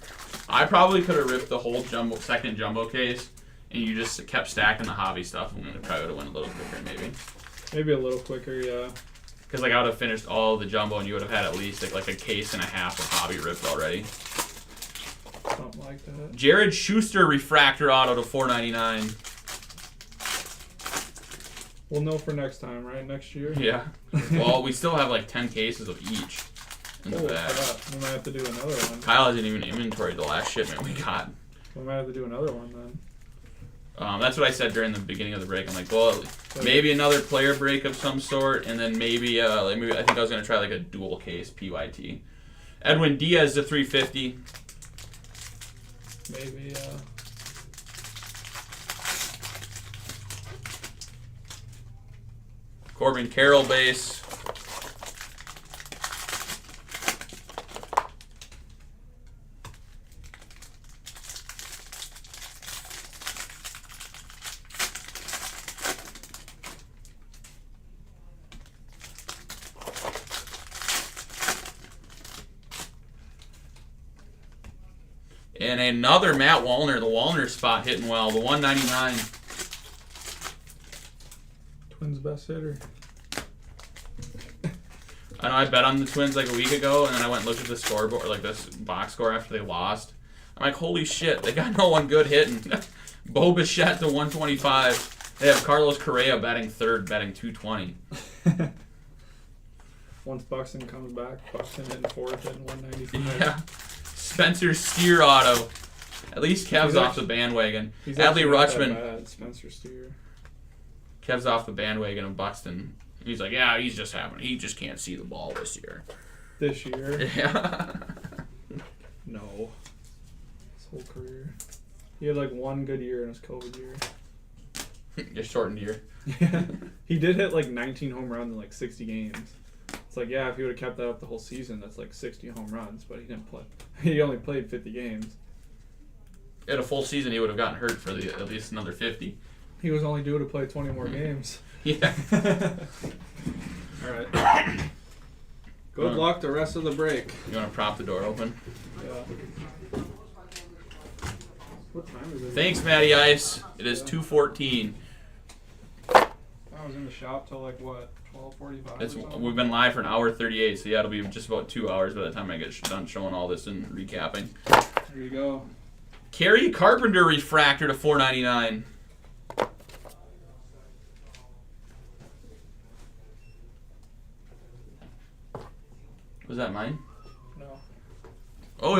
I probably could have ripped the whole second Jumbo case, and you just kept stacking the hobby stuff, and we probably would have went a little quicker, maybe. Maybe a little quicker, yeah. Because like I would have finished all the Jumbo, and you would have had at least like a case and a half of hobby ripped already. Something like that. Jared Schuster refractor auto to $4.99. We'll know for next time, right? Next year? Yeah. Well, we still have like 10 cases of each in the bag. We might have to do another one. Kyle hasn't even inventoried the last shipment we got. We might have to do another one then. That's what I said during the beginning of the break. I'm like, well, maybe another player break of some sort, and then maybe I think I was gonna try like a dual case PYT. Edwin Diaz to 350. Maybe, Corbin Carroll base. And another Matt Wallner, the Wallner spot hitting well, the 199. Twins best hitter. I know I bet on the Twins like a week ago, and then I went and looked at the scoreboard, like this box score after they lost. I'm like, holy shit, they got no one good hitting. Bo Bichette to 125. They have Carlos Correa batting third, batting 220. Once Buxton comes back, Buxton hitting fourth at 195. Yeah. Spencer Steer auto. At least Kev's He's off actually- the bandwagon. He's Adley actually not that Rutschman. bad, Spencer Steer. Kev's off the bandwagon of Buxton. He's like, yeah, he just can't see the ball this year. This year? Yeah. No. His whole career. He had like one good year in his COVID year. Just shortened year. He did hit like 19 home runs in like 60 games. It's like, yeah, if he would have kept that up the whole season, that's like 60 home runs, but he didn't play. He only played 50 games. In a full season, he would have gotten hurt for at least another 50. He was only due to play 20 more games. Yeah. All right. Good luck the rest of the break. You want to prop the door open? Yeah. What time is it? Thanks, Matty Ice. It is 2:14. I was in the shop till like what, 12:45? We've been live for an hour 38, so yeah, it'll be just about 2 hours by the time I get done showing all this and recapping. There you go. Kerry Carpenter refractor to 499. Was that mine? No. Oh,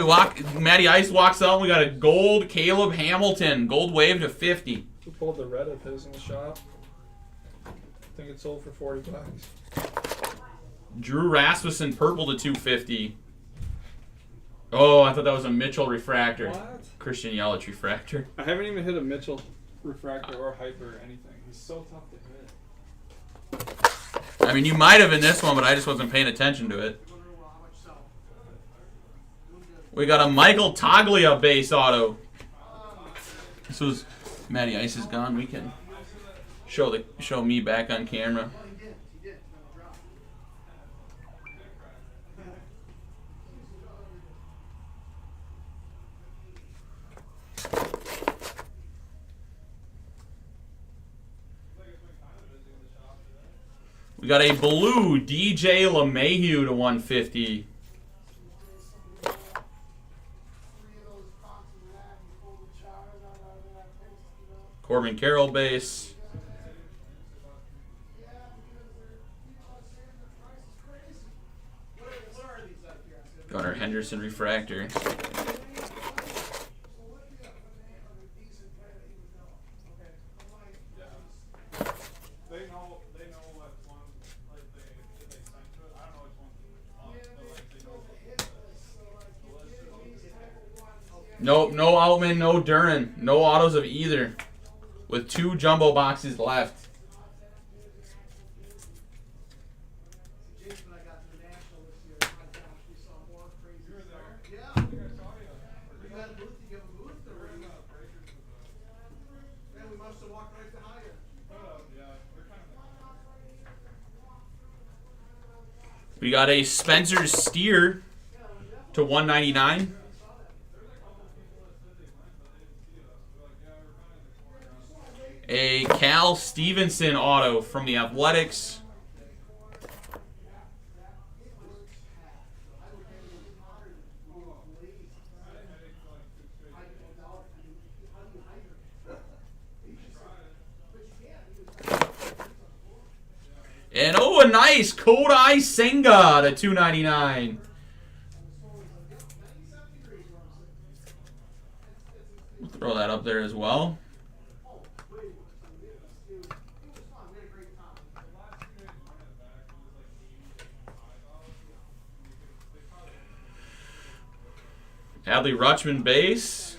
Matty Ice walks out. We got a gold Caleb Hamilton, gold wave to 50. Who pulled the red of his in the shop? I think it sold for $40. Drew Rasmussen, purple to 250. Oh, I thought that was a Mitchell refractor. What? Christian Yelich refractor. I haven't even hit a Mitchell refractor or hyper or anything. He's so tough to hit. I mean, you might have in this one, but I just wasn't paying attention to it. We got a Michael Toglia base auto. This was Matty Ice is gone. We can show me back on camera. We got a blue DJ LeMahieu to 150. Corbin Carroll base. Gunnar Henderson refractor. Nope, no Altman, no Duran. No autos of either. With 2 jumbo boxes left. We got a Spencer Steer to 199. A Cal Stevenson auto from the Athletics. And oh, a nice Kodai Senga to 299. We'll throw that up there as well. Adley Rutschman base.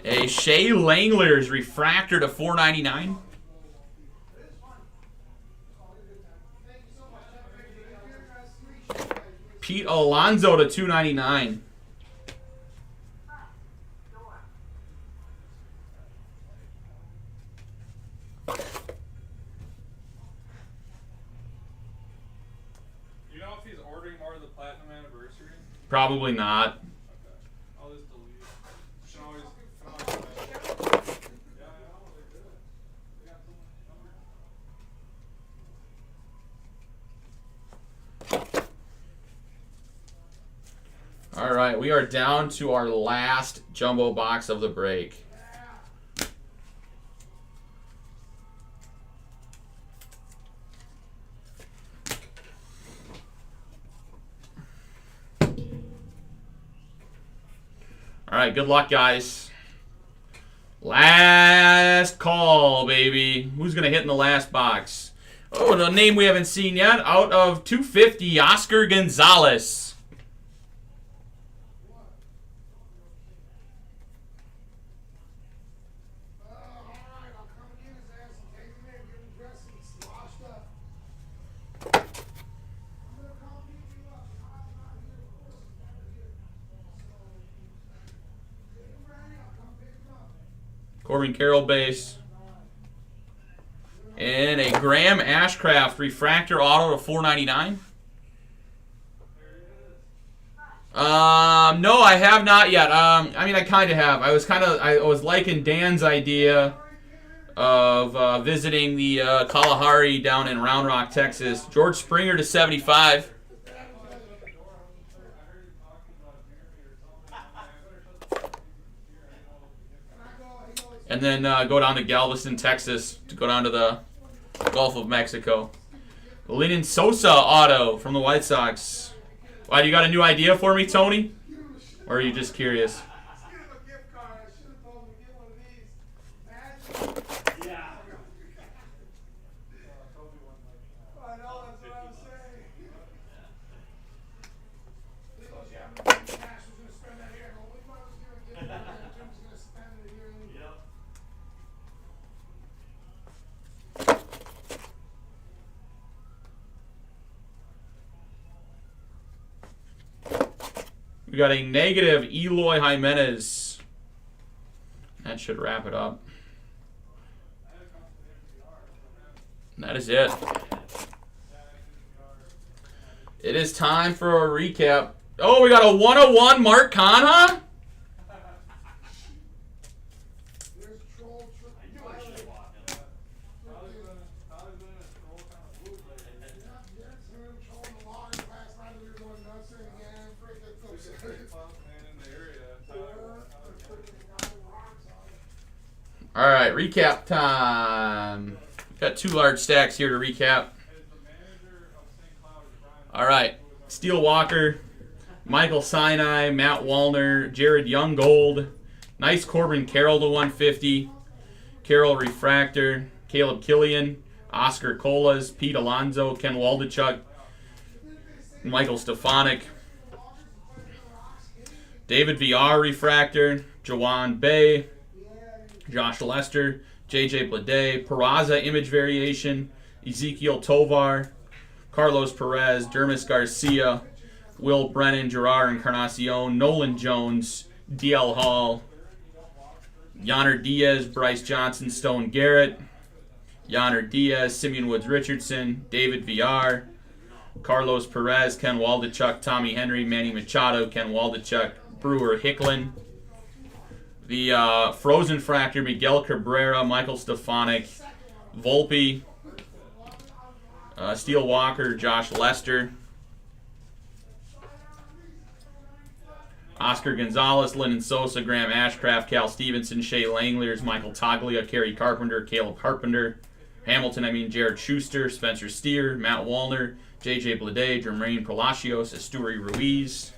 A Shea Langler's refractor to 499. Pete Alonso to 299. Probably not. I'll just delete. Can always yeah, I know, they're good. They got so much numbers. All right, we are down to our last jumbo box of the break. All right, good luck, guys. Last call, baby. Who's going to hit in the last box? Oh, and a name we haven't seen yet. Out of 250, Oscar Gonzalez. Alright, I'll come get his ass and take him in, get him dressed and sloshed up. I'm gonna come pick you up. I'm not here, of course, he's never here. So, get him ready, I'll come pick him up. Corbin Carroll base. And a Graham Ashcraft refractor auto to 499. No, I have not yet. I mean, I kind of have. I was liking Dan's idea of visiting the Kalahari down in Round Rock, Texas. George Springer to 75. And then go down to Galveston, Texas to go down to the Gulf of Mexico. Lenyn Sosa auto from the White Sox. Why, you got a new idea for me, Tony? Or are you just curious? Let's get him a gift card. I should have told him to get one of these. Imagine. Yeah. I know, that's what I was saying. He goes, yeah, but Cash was going to spend that here. Well, we might as well give him a gift card. Jim's going to spend it here. Yep. We got a negative Eloy Jimenez. That should wrap it up. And that is it. It is time for a recap. Oh, we got a 101 Mark Canha? There's Troll. All right, recap time. We've got 2 large stacks here to recap. All right, Steele Walker, Michael Sinai, Matt Wallner, Jared Younggold, nice Corbin Carroll to 150, Carroll Refractor, Caleb Killian, Oscar Colas, Pete Alonso, Ken Waldachuk, Michael Stefanik, David VR Refractor, Jawan Bay, Josh Lester, JJ Bleday, Peraza Image Variation, Ezekiel Tovar, Carlos Perez, Dermis Garcia, Will Brennan, Gerard Encarnacion, Nolan Jones, DL Hall, Yonner Diaz, Bryce Johnson, Stone Garrett, Yonner Diaz, Simeon Woods Richardson, David VR, Carlos Perez, Ken Waldachuk, Tommy Henry, Manny Machado, Ken Waldachuk, Brewer Hicklin, the Frozen Fractor, Miguel Cabrera, Michael Stefanik, Volpe, Steele Walker, Josh Lester, Oscar Gonzalez, Lenyn Sosa, Graham Ashcraft, Cal Stevenson, Shea Langeliers, Michael Toglia, Kerry Carpenter, Caleb Carpenter, Jared Schuster, Spencer Steer, Matt Wallner, JJ Bleday, Jermaine Palacios, Esteury Ruiz.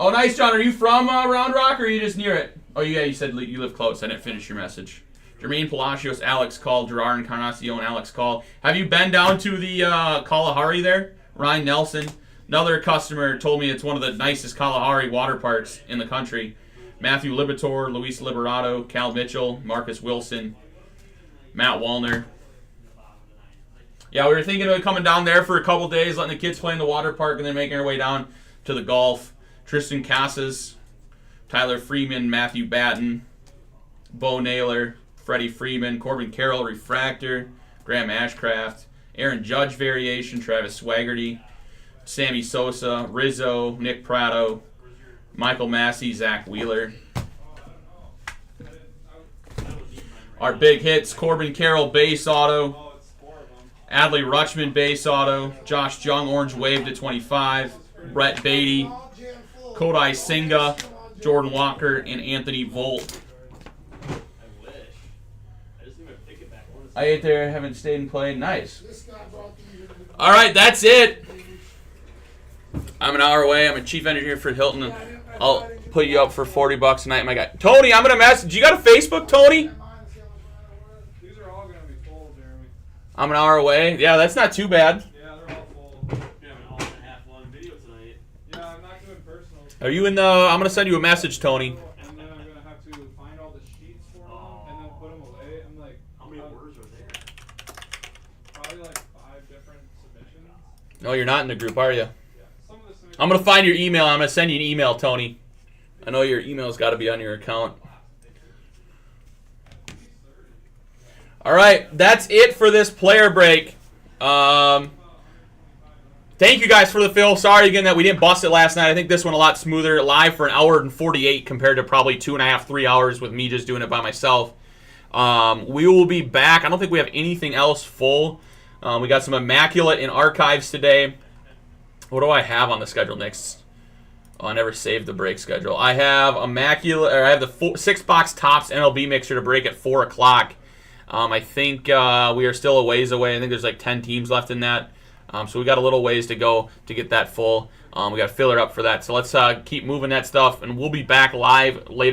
Oh, nice, John. Are you from Round Rock, or are you just near it? Oh, yeah, you said you live close. I didn't finish your message. Jermaine Palacios, Alex Call, Gerard Encarnacion, Alex Call. Have you been down to the Kalahari there? Ryan Nelson. Another customer told me it's one of the nicest Kalahari water parks in the country. Matthew Libator, Luis Liberato, Cal Mitchell, Marcus Wilson, Matt Wallner. Yeah, we were thinking of coming down there for a couple days, letting the kids play in the water park, and then making our way down to the Gulf. Tristan Casas, Tyler Freeman, Matthew Batten, Bo Naylor, Freddie Freeman, Corbin Carroll, Refractor, Graham Ashcraft, Aaron Judge variation, Travis Swaggerty, Sammy Sosa, Rizzo, Nick Pratto, Michael Massey, Zach Wheeler. Our big hits, Corbin Carroll, base auto. Adley Rutschman, base auto. Josh Jung, orange wave to 25. Brett Beatty, Kodai Senga, Jordan Walker, and Anthony Volt. I ate there, haven't stayed and played. Nice. All right, that's it. I'm an hour away. I'm a chief engineer for Hilton. And I'll put you up for $40 a night, my guy. Tony, I'm gonna message. You got a Facebook, Tony? These are all gonna be full, Jeremy. I'm an hour away. Yeah, that's not too bad. Yeah, they're all full. We have an hour and a half long video tonight. Yeah, I'm not doing personals. Are you in the? I'm gonna send you a message, Tony. And then I'm gonna have to find all the sheets for them and then put them away. I'm like, How many orders are there? probably like 5 different submissions. No, you're not in the group, are you? Yeah, some of the submissions. I'm gonna find your email. I'm gonna send you an email, Tony. I know your email's got to be on your account. All right, that's it for this player break. Thank you guys for the fill. Sorry again that we didn't bust it last night. I think this one a lot smoother. Live for an hour and 48 compared to probably 2.5, 3 hours with me just doing it by myself. We will be back. I don't think we have anything else full. We got some Immaculate in archives today. What do I have on the schedule next? Oh, I never saved the break schedule. I have Immaculate, or I have the 6-box Topps MLB mixer to break at 4 o'clock. I think we are still a ways away. I think there's like 10 teams left in that. So we got a little ways to go to get that full. We got to fill it up for that. So let's keep moving that stuff, and we'll be back live later.